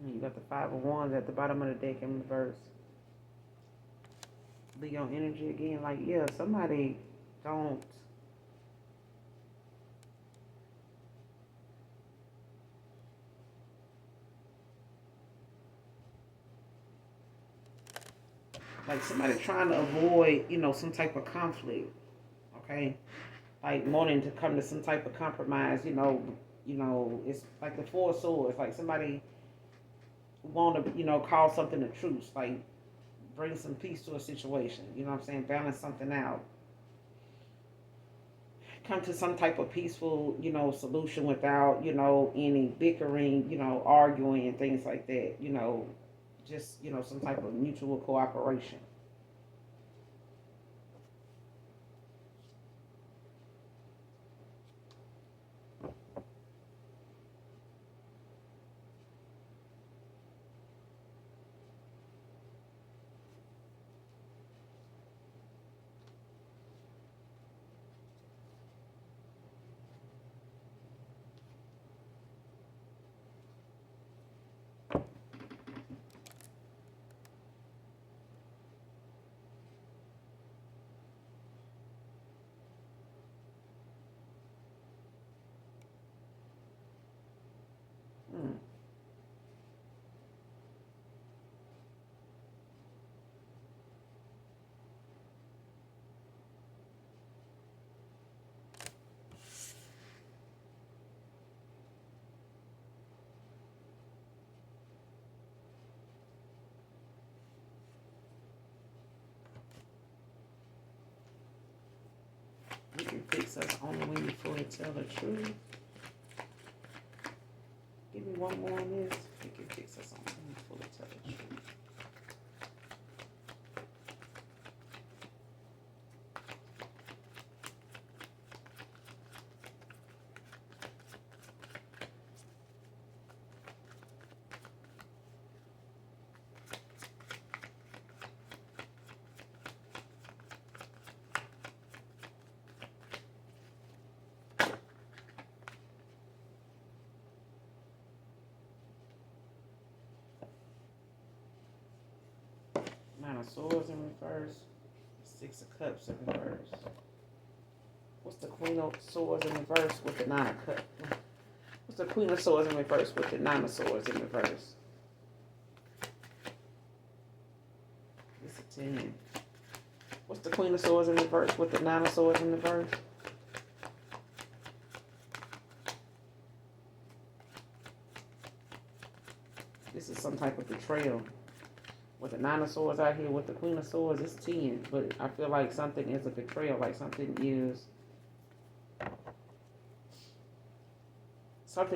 And you got the Five of Wands at the bottom of the deck in reverse. Leo energy again, like, yeah, somebody don't, like somebody trying to avoid, some type of conflict, okay? Like wanting to come to some type of compromise, it's like the Four of Swords, like somebody want to, call something a truce, like bring some peace to a situation, you know what I'm saying? Balance something out. Come to some type of peaceful, solution without, any bickering, arguing and things like that, just, some type of mutual cooperation. Hmm. You can fix us only when you fully tell the truth. Give me one more on this. You can fix us only when you fully tell the truth. Nine of Swords in reverse. Six of Cups in reverse. What's the Queen of Swords in reverse with the Nine of Cups? What's the Queen of Swords in reverse with the Nine of Swords in reverse? It's a 10. What's the Queen of Swords in reverse with the Nine of Swords in reverse? This is some type of betrayal. With the Nine of Swords out here, with the Queen of Swords, it's 10. But I feel like something is a betrayal. Like something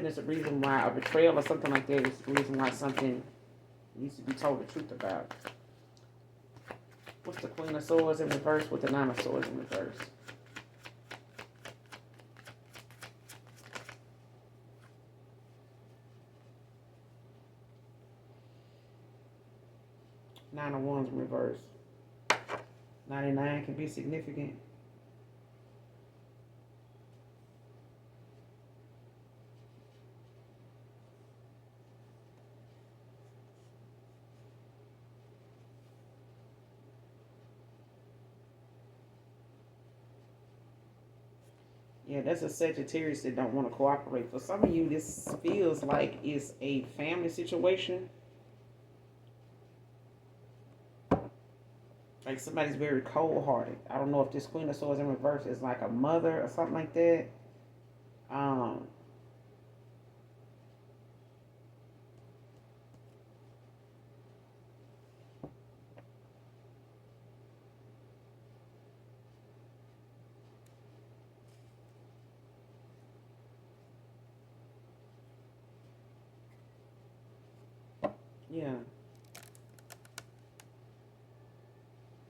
is a reason why a betrayal or something like that is the reason why something needs to be told the truth about. What's the Queen of Swords in reverse with the Nine of Swords in reverse? Nine of Wands in reverse. 99 can be significant. Yeah, that's a Sagittarius that don't want to cooperate. For some of you, this feels like it's a family situation. Like somebody's very cold-hearted. I don't know if this Queen of Swords in reverse is like a mother or something like that. Um, yeah.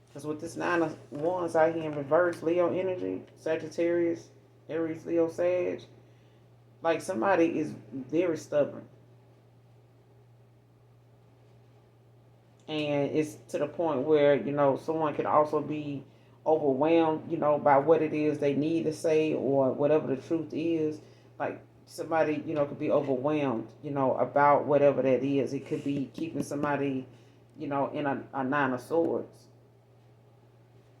Because with this Nine of Wands out here in reverse, Leo energy, Sagittarius, Aries, Leo, Sag, like somebody is very stubborn. And it's to the point where, someone can also be overwhelmed, by what it is they need to say or whatever the truth is. Like somebody, could be overwhelmed, about whatever that is. It could be keeping somebody, in a Nine of Swords.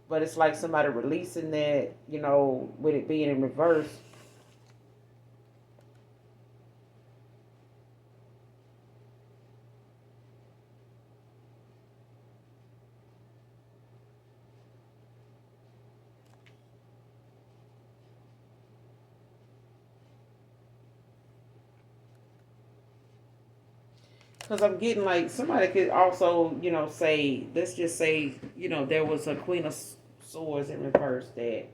But it's like somebody releasing that, with it being in reverse. Because I'm getting like somebody could also, say, let's just say, there was a Queen of Swords in reverse that,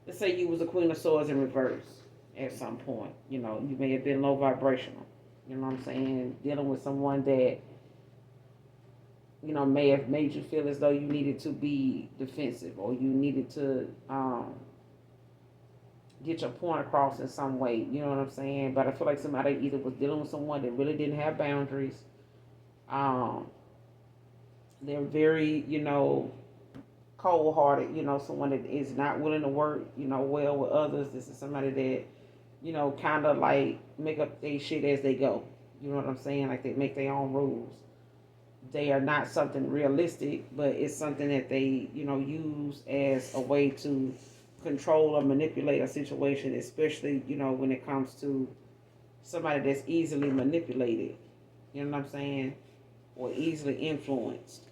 let's say you was a Queen of Swords in reverse at some point. You may have been low vibrational. You know what I'm saying? Dealing with someone that, may have made you feel as though you needed to be defensive or you needed to get your point across in some way. You know what I'm saying? But I feel like somebody either was dealing with someone that really didn't have boundaries. Um, they're very, cold hearted, someone that is not willing to work, well with others. This is somebody that, kind of like make up their shit as they go. You know what I'm saying? Like they make their own rules. They are not something realistic, but it's something that they, use as a way to control or manipulate a situation, especially, when it comes to somebody that's easily manipulated. You know what I'm saying? Or easily influenced.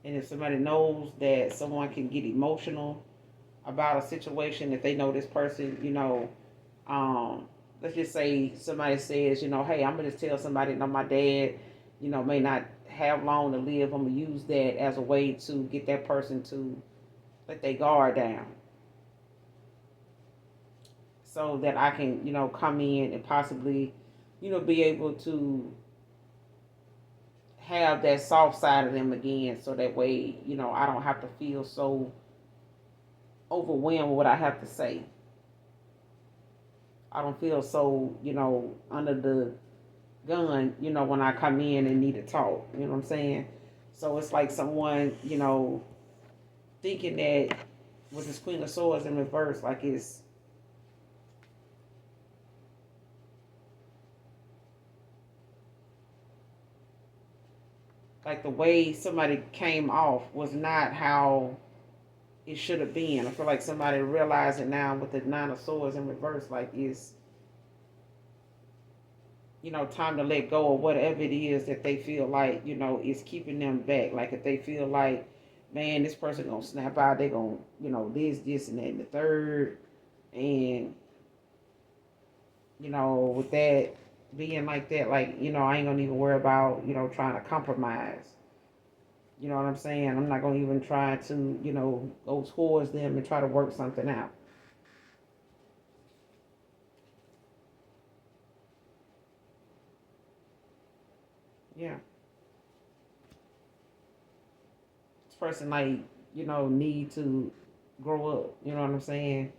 And if somebody knows that someone can get emotional about a situation, if they know this person, let's just say somebody says, hey, I'm gonna just tell somebody, my dad, may not have long to live. I'm gonna use that as a way to get that person to let their guard down, so that I can, come in and possibly, be able to have that soft side of them again, so that way, I don't have to feel so overwhelmed with what I have to say. I don't feel so, under the gun, when I come in and need to talk. You know what I'm saying? So it's like someone, thinking that with this Queen of Swords in reverse, like it's like the way somebody came off was not how it should have been. I feel like somebody realized it now with the Nine of Swords in reverse, like it's, time to let go of whatever it is that they feel like, is keeping them back. Like if they feel like, man, this person gonna snap out. They gonna, this, and that, and the third. And, with that being like that, like, I ain't gonna even worry about, trying to compromise. You know what I'm saying? I'm not gonna even try to, go towards them and try to work something out. Yeah. This person, like, need to grow up. You know what I'm saying?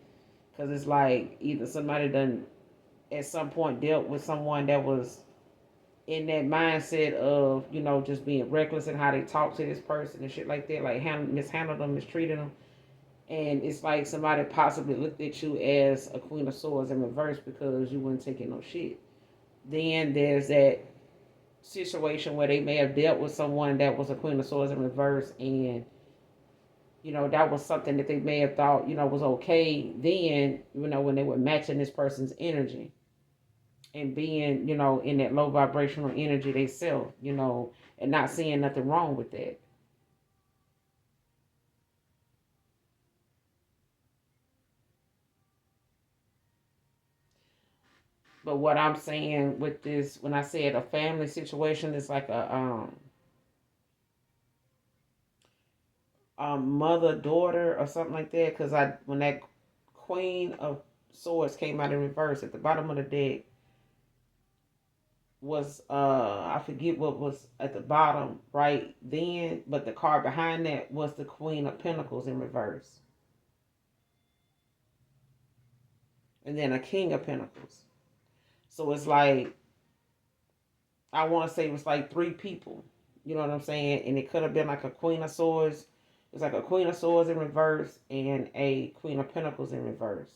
Because it's like either somebody done at some point dealt with someone that was in that mindset of, just being reckless in how they talk to this person and shit like that, like mishandled them, mistreated them. And it's like somebody possibly looked at you as a Queen of Swords in reverse because you weren't taking no shit. Then there's that situation where they may have dealt with someone that was a Queen of Swords in reverse, and that was something that they may have thought was okay then, when they were matching this person's energy and being in that low vibrational energy they self, and not seeing nothing wrong with that. But what I'm saying with this, when I said a family situation, is like a mother daughter or something like that. Because when that Queen of Swords came out in reverse at the bottom of the deck was I forget what was at the bottom right then, but the card behind that was the Queen of Pentacles in reverse, and then a King of Pentacles. So it's like, I want to say it was like three people. You know what I'm saying? And it could have been like a Queen of Swords. It's like a Queen of Swords in reverse and a Queen of Pentacles in reverse,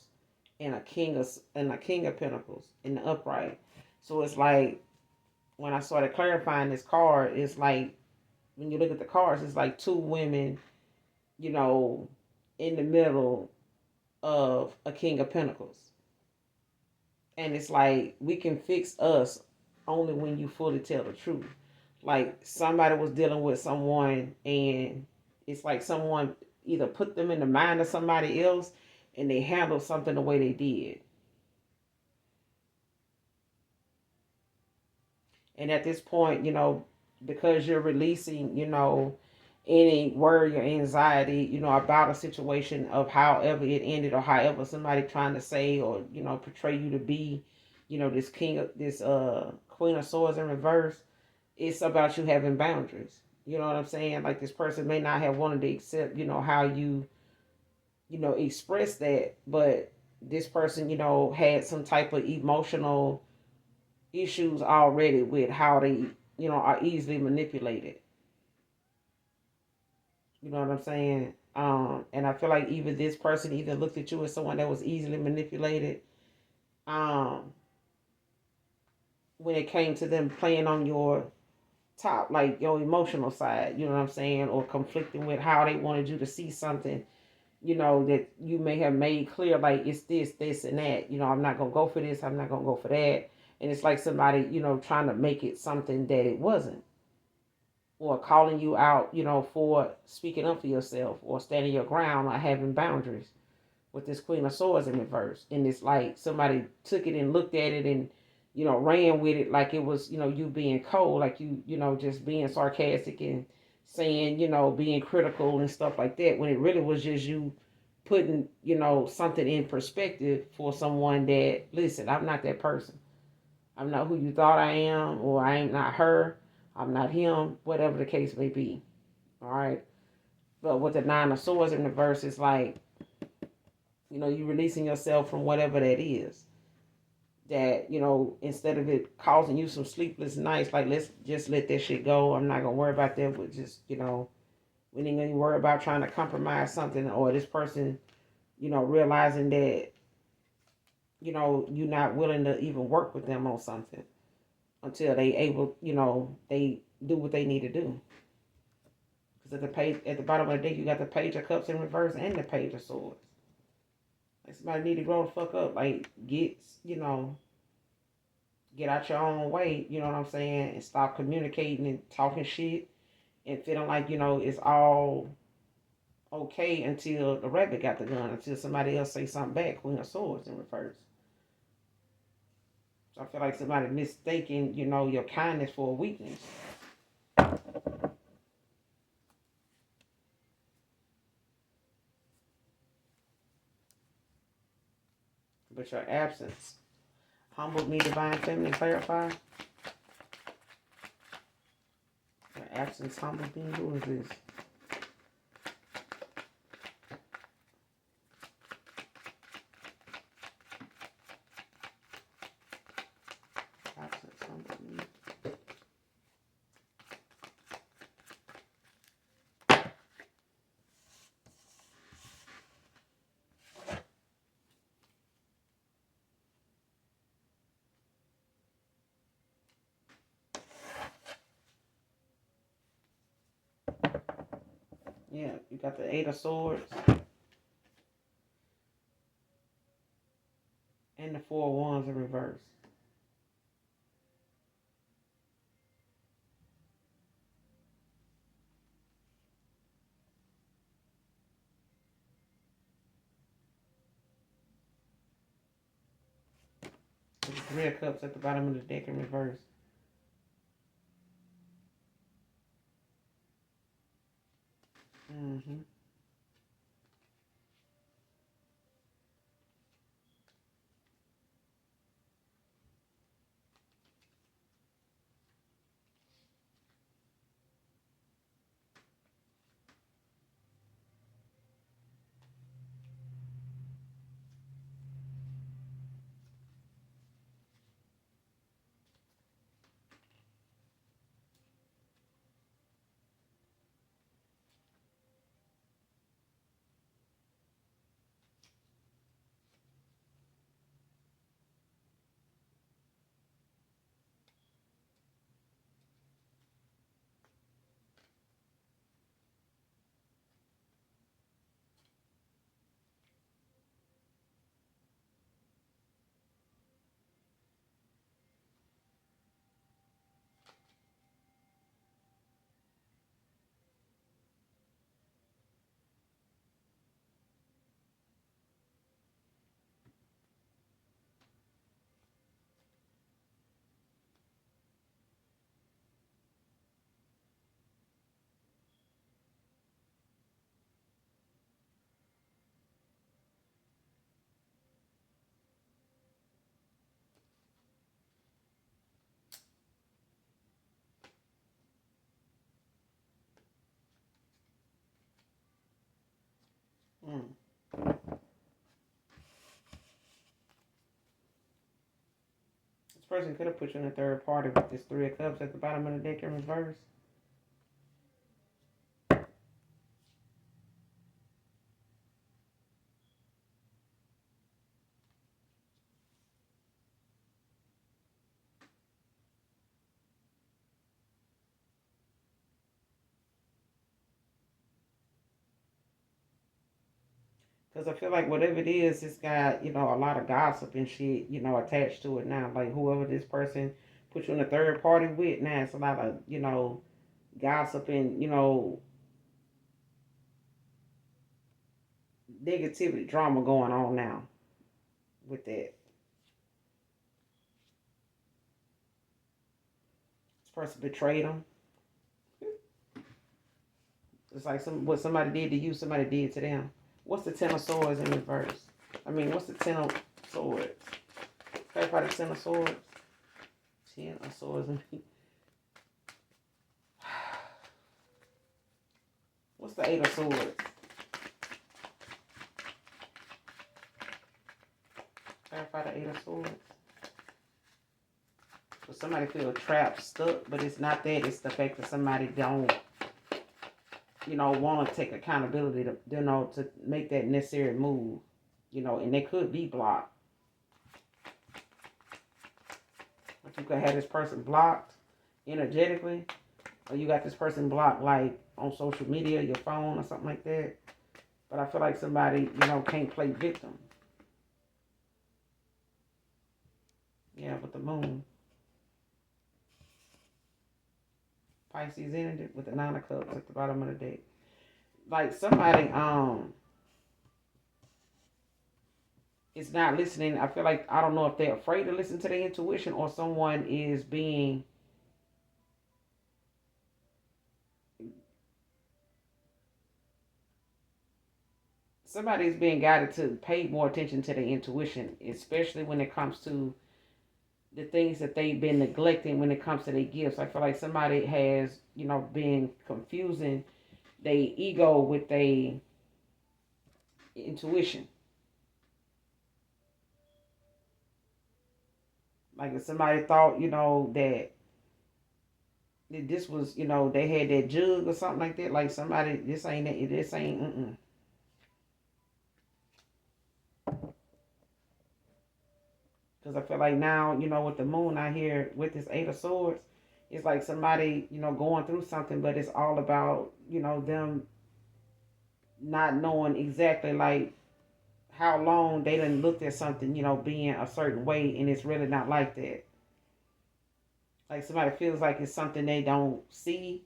and a King of Pentacles in the upright. So it's like when I started clarifying this card, it's like when you look at the cards, it's like two women, you know, in the middle of a King of Pentacles. And it's like we can fix us only when you fully tell the truth. Like somebody was dealing with someone, and it's like someone either put them in the mind of somebody else and they handled something the way they did. And at this point, because you're releasing, any worry or anxiety, about a situation of however it ended or however somebody trying to say or, portray you to be, this Queen of Swords in reverse, it's about you having boundaries. You know what I'm saying? Like this person may not have wanted to accept, how you, express that, but this person, had some type of emotional issues already with how they, are easily manipulated. You know what I'm saying? And I feel like even this person either looked at you as someone that was easily manipulated, um, when it came to them playing on your top, like your emotional side, you know what I'm saying? Or conflicting with how they wanted you to see something, that you may have made clear, like it's this, and that, I'm not going to go for this, I'm not going to go for that. And it's like somebody, trying to make it something that it wasn't, or calling you out, for speaking up for yourself or standing your ground or having boundaries with this Queen of Swords in reverse. And it's like somebody took it and looked at it and, ran with it like it was, you being cold, like just being sarcastic and saying, being critical and stuff like that, when it really was just you putting, something in perspective for someone that, listen, I'm not that person. I'm not who you thought I am, or I ain't not her. I'm not him, whatever the case may be. All right. But with the Nine of Swords in the verse, it's like, you releasing yourself from whatever that is. That, instead of it causing you some sleepless nights, like, let's just let that shit go. I'm not going to worry about that. But just, we ain't going to worry about trying to compromise something, or this person, realizing that, you're not willing to even work with them on something until they able, they do what they need to do. Because at the bottom of the deck, you got the Page of Cups in reverse and the Page of Swords. Like somebody need to grow the fuck up. Like get out your own way. You know what I'm saying? And stop communicating and talking shit and feeling like it's all okay until the rabbit got the gun, until somebody else say something back. Queen of Swords in reverse. So I feel like somebody mistaking, your kindness for a weakness. But your absence humbled me, divine feminine, clarify. Your absence humbled me. Who is this? Absence humbled me. Yeah, you got the Eight of Swords and the Four of Wands in reverse. With the Three of Cups at the bottom of the deck in reverse. Mm-hmm. Mm. This person could have put you in a third party with this Three of Cups at the bottom of the deck in reverse. Because I feel like whatever it is, it's got, a lot of gossip and shit, attached to it now. Like whoever this person put you in a third party with now, it's a lot of, gossip and, negativity, drama going on now with that. This person betrayed them. It's like what somebody did to you, somebody did to them. What's the Ten of Swords in reverse? What's the Ten of Swords? Clarify the Ten of Swords. Ten of Swords. What's the Eight of Swords? Clarify the Eight of Swords. So somebody feel trapped, stuck, but it's not that. It's the fact that somebody don't, want to take accountability to, to make that necessary move, and they could be blocked. But you could have this person blocked energetically, or you got this person blocked like on social media, your phone, or something like that. But I feel like somebody, can't play victim. Yeah, with the moon. Pisces ended with the Nine of Cups at the bottom of the deck. like somebody is not listening. I feel like I don't know if they're afraid to listen to their intuition or someone is being somebody's being guided to pay more attention to their intuition, especially when it comes to the things that they've been neglecting when it comes to their gifts. I feel like somebody has, been confusing their ego with their intuition. Like if somebody thought, that this was, they had that jug or something like that. Like somebody, this ain't. Because I feel like now, with the moon out here with this Eight of Swords, it's like somebody, going through something, but it's all about, them not knowing exactly like how long they done looked at something, being a certain way, and it's really not like that. Like somebody feels like it's something they don't see,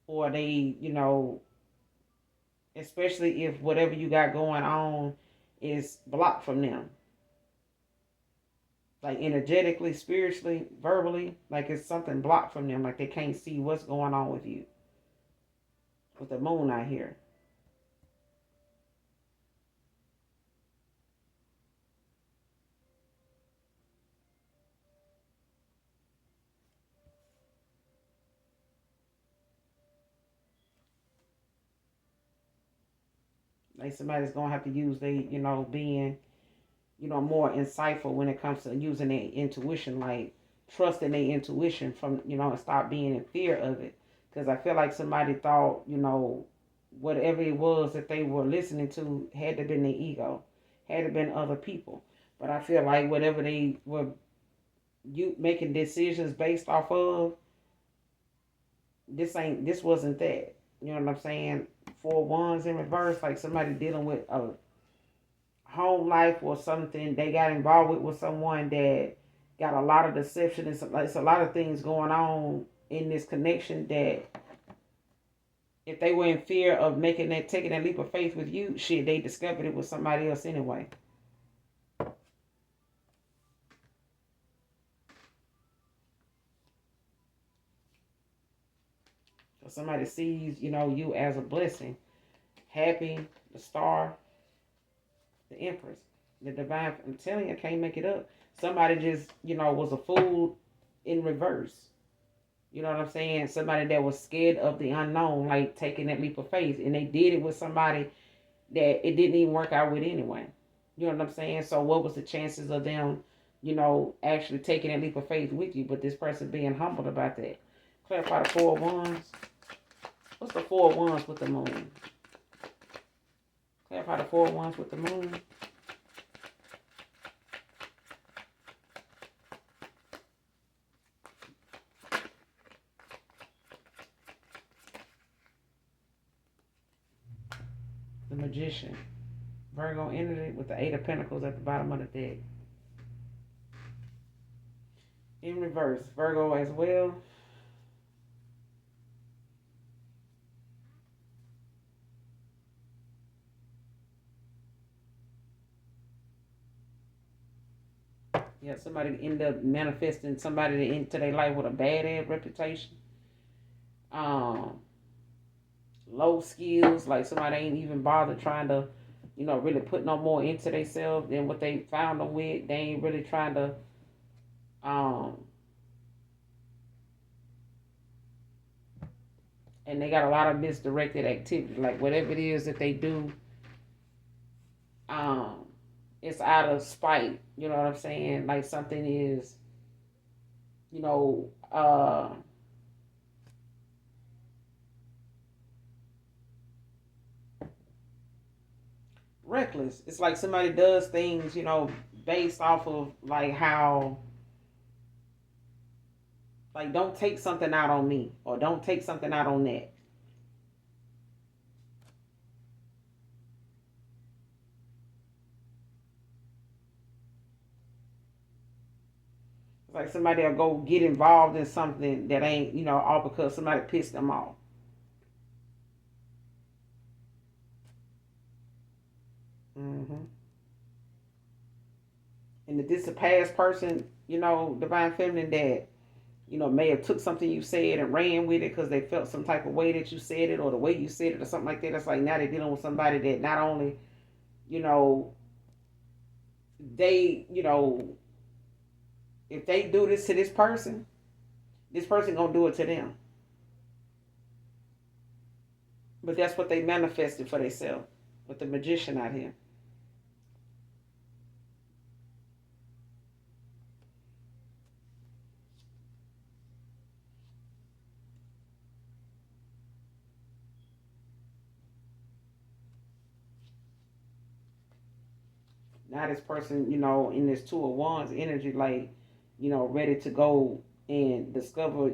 or they, especially if whatever you got going on is blocked from them. Like energetically, spiritually, verbally, like it's something blocked from them, like they can't see what's going on with you. With the moon out here. Like somebody's gonna have to use they, being, more insightful when it comes to using their intuition, like trusting their intuition from, and stop being in fear of it. Because I feel like somebody thought, whatever it was that they were listening to had to been their ego, had to been other people. But I feel like whatever they were making decisions based off of, this wasn't that. You know what I'm saying? Four wands in reverse, like somebody dealing with a home life or something they got involved with someone that got a lot of deception and it's a lot of things going on in this connection that if they were in fear of taking that leap of faith with you, shit, they discovered it with somebody else anyway. So somebody sees, you as a blessing, happy, the star, the empress, the divine. I'm telling you, I can't make it up. Somebody just, was a fool in reverse. You know what I'm saying? Somebody that was scared of the unknown, like taking that leap of faith, and they did it with somebody that it didn't even work out with anyway. You know what I'm saying? So what was the chances of them, actually taking that leap of faith with you, but this person being humbled about that? Clarify the Four of Wands. What's the Four of Wands with the moon? Clarify the Four of Wands with the moon. The Magician. Virgo entered it with the Eight of Pentacles at the bottom of the deck. In reverse, Virgo as well. Yeah, somebody end up manifesting somebody into their life with a bad ass reputation. Um, Low skills, like somebody ain't even bothered trying to, really put no more into themselves than what they found them with. They ain't really trying to, um, and they got a lot of misdirected activity. Like whatever it is that they do, um, it's out of spite. You know what I'm saying? Like something is, you know, uh, reckless. It's like somebody does things, based off of like how, like don't take something out on me or don't take something out on that. It's like somebody will go get involved in something that ain't, all because somebody pissed them off. Mm-hmm. And if this is a past person, divine feminine that, may have took something you said and ran with it because they felt some type of way that you said it or the way you said it or something like that. It's like now they're dealing with somebody that not only, you know, they, if they do this to this person gonna do it to them. But that's what they manifested for themselves with the magician out here. Now this person, in this two of wands energy, like, ready to go and discover,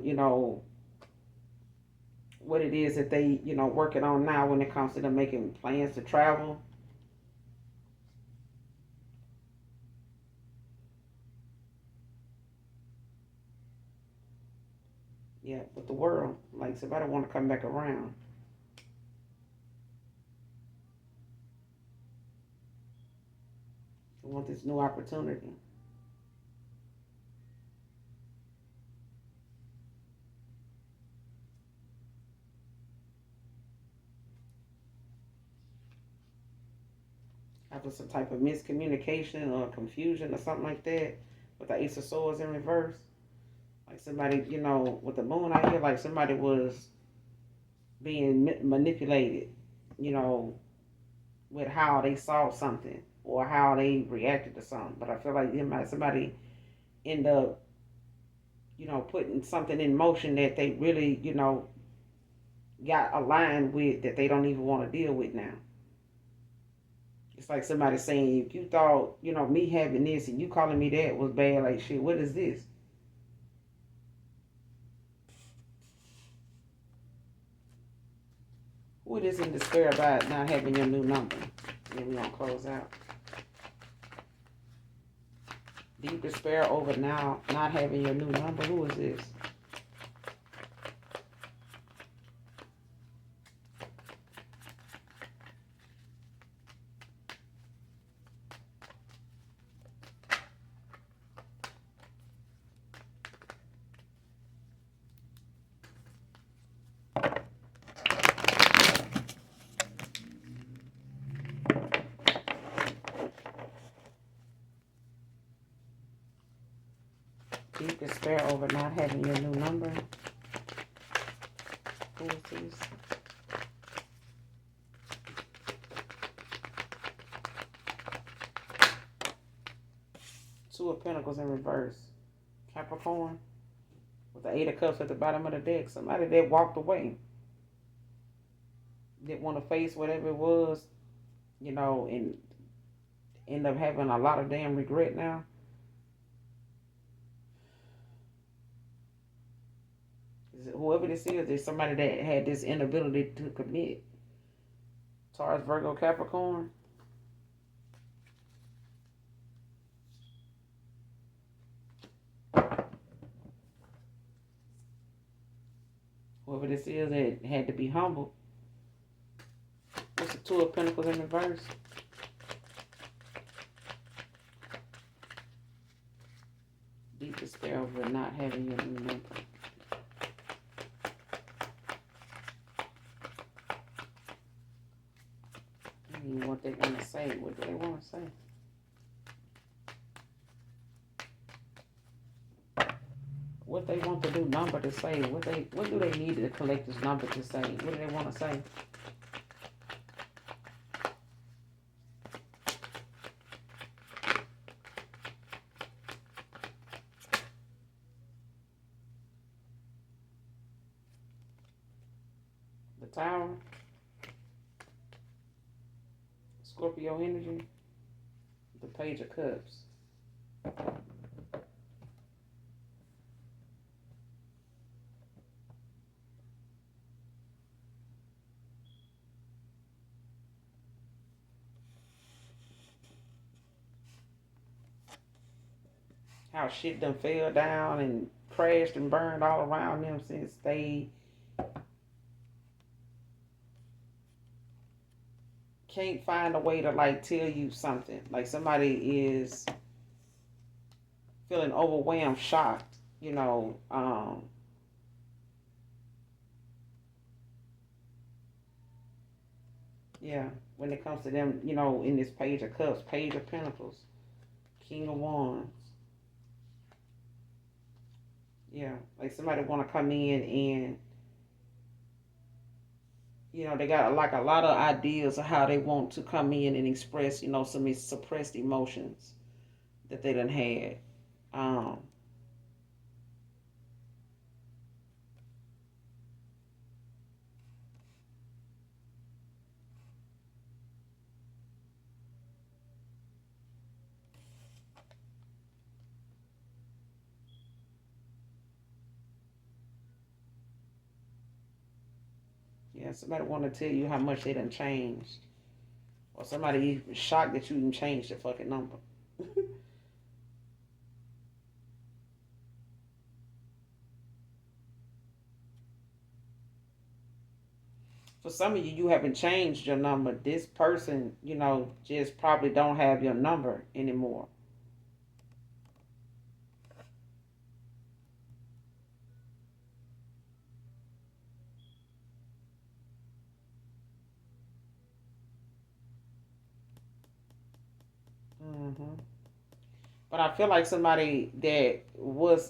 what it is that they, working on now when it comes to them making plans to travel. Yeah, with the world. Like, somebody want to come back around. They want this new opportunity. After some type of miscommunication or confusion or something like that, with the Ace of Swords in reverse. Like somebody, with the moon out here, like somebody was being manipulated, you know, with how they saw something or how they reacted to something. But I feel like somebody end up, putting something in motion that they really, got aligned with that they don't even want to deal with now. It's like somebody saying, if you thought, me having this and you calling me that was bad, like shit, what is this? What is in despair about not having your new number? And then we're going to close out. Deep despair over now not having your new number. Who is this? Deep despair over not having your new number. Who is this? Two of Pentacles in reverse. Capricorn. With the Eight of Cups at the bottom of the deck. Somebody that walked away. Didn't want to face whatever it was, and end up having a lot of damn regret now. Whoever this is somebody that had this inability to commit. Taurus, Virgo, Capricorn. Whoever this is that had to be humble. What's the Two of Pentacles in reverse? Deep despair over not having your new number. I mean, what they want to say. What do they want to say? What they want the new number to say? What do they need to collect this number to say? What do they want to say? The Tower. Scorpio energy. The Page of Cups. How shit done fell down and crashed and burned all around them since they can't find a way to like tell you something. Like somebody is feeling overwhelmed, shocked, yeah, when it comes to them, in this Page of Cups, Page of Pentacles, King of Wands. Yeah, like somebody want to come in and, they got like a lot of ideas of how they want to come in and express, some suppressed emotions that they done had. Um, yeah, somebody want to tell you how much they done changed. Or somebody shocked that you even changed the fucking number. For some of you, you haven't changed your number. This person, just probably don't have your number anymore. hmm But I feel like somebody that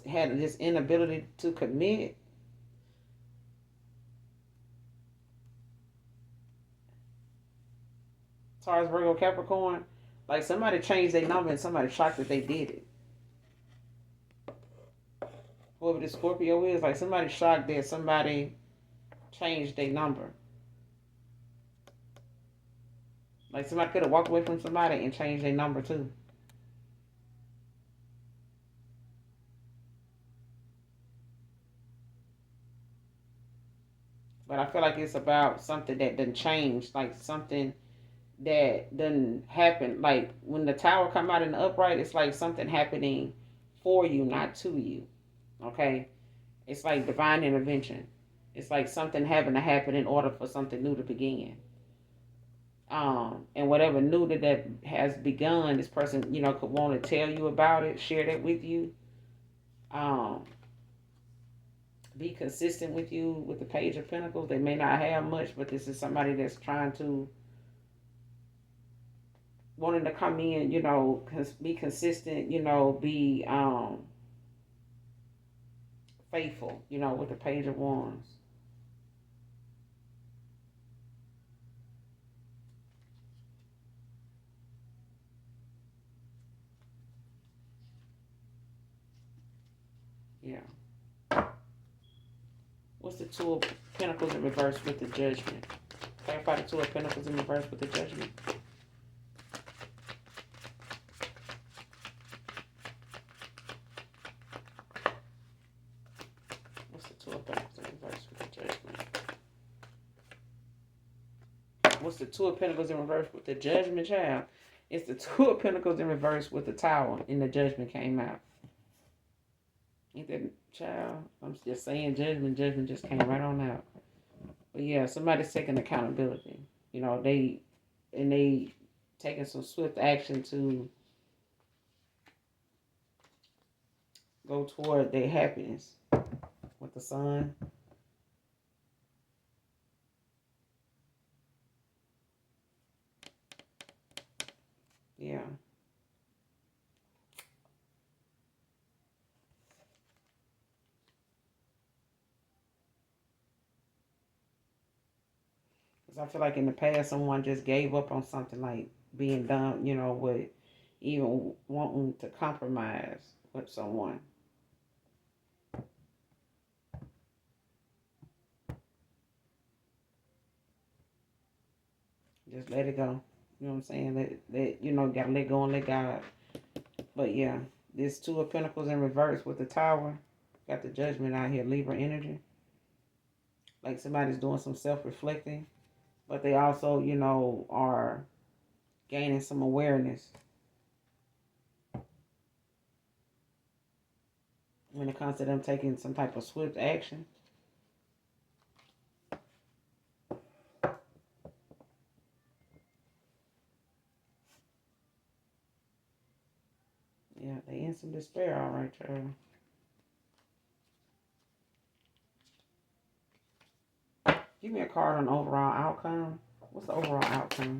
had this inability to commit. Taurus, Virgo, Capricorn, like somebody changed their number and somebody shocked that they did it. Whoever the Scorpio is, like somebody shocked that somebody changed their number. Like somebody could have walked away from somebody and changed their number too. But I feel like it's about something that done changed, like something that done happen. Like when the tower come out in the upright, it's like something happening for you, not to you. Okay? It's like divine intervention. It's like something having to happen in order for something new to begin. And whatever new that has begun, this person, could want to tell you about it, share that with you. Um, be consistent with you with the Page of Pentacles. They may not have much, but this is somebody that's trying to wanting to come in, be consistent, be faithful, with the Page of Wands. Yeah. What's the Two of Pentacles in reverse with the Judgment? Clarify the Two of Pentacles in reverse with the Judgment. What's the Two of Pentacles in reverse with the Judgment? What's the Two of Pentacles in reverse with the Judgment, child? It's the Two of Pentacles in reverse with the Tower, and the Judgment came out. Ain't that, child? I'm just saying judgment just came right on out. But yeah, somebody's taking accountability. They taking some swift action to go toward their happiness with the Sun. Yeah. Because I feel like in the past, someone just gave up on something like being done, with even wanting to compromise with someone. Just let it go. You know what I'm saying? Gotta let go and let God. But yeah, this Two of Pentacles in reverse with the Tower. Got the Judgment out here, Libra energy. Like somebody's doing some self-reflecting. But they also, are gaining some awareness when it comes to them taking some type of swift action. some despair, all right, child. Give me a card on overall outcome. What's the overall outcome?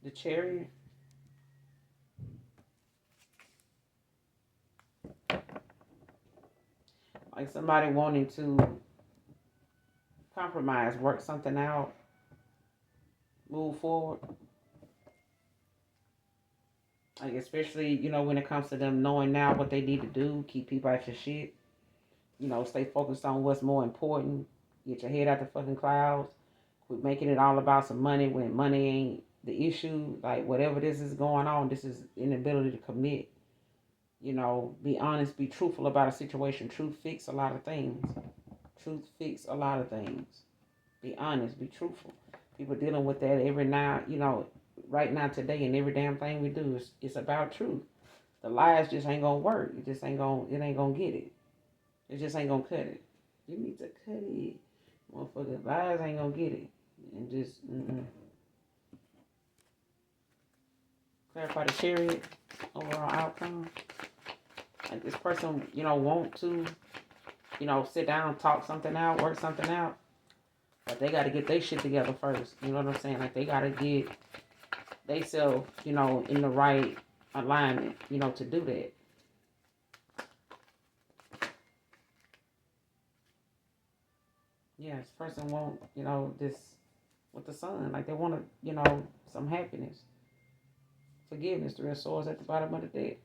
The Chariot. Like somebody wanting to compromise, work something out, move forward. Like especially, when it comes to them knowing now what they need to do, keep people out your shit. Stay focused on what's more important. Get your head out the fucking clouds. Quit making it all about some money when money ain't the issue. Like whatever this is going on, this is inability to commit. Be honest, be truthful about a situation. Truth fix a lot of things. Truth fix a lot of things. Be honest, be truthful. People dealing with that every now, right now today, and every damn thing we do is it's about truth. The lies just ain't gonna work. It ain't gonna get it. It just ain't gonna cut it. You need to cut it. Motherfucker, lies ain't gonna get it. And just, clarify the Chariot, overall outcome. Like this person, want to, sit down, talk something out, work something out. But they got to get their shit together first. You know what I'm saying? Like they got to get themselves, in the right alignment, to do that. Yeah, this person want, this with the sun. Like they want to, some happiness, forgiveness. Three of Swords at the bottom of the deck.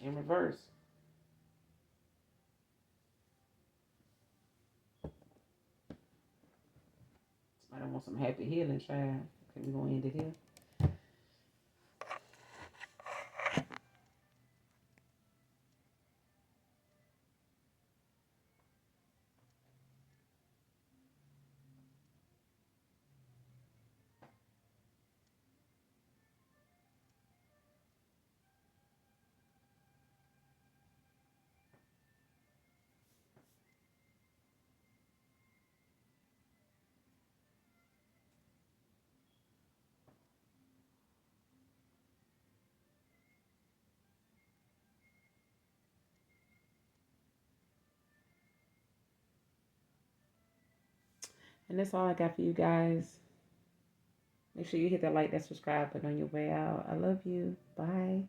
In reverse. Somebody want some happy healing, child. Okay, we're going to end it here. And that's all I got for you guys. Make sure you hit that like, that subscribe button on your way out. I love you. Bye.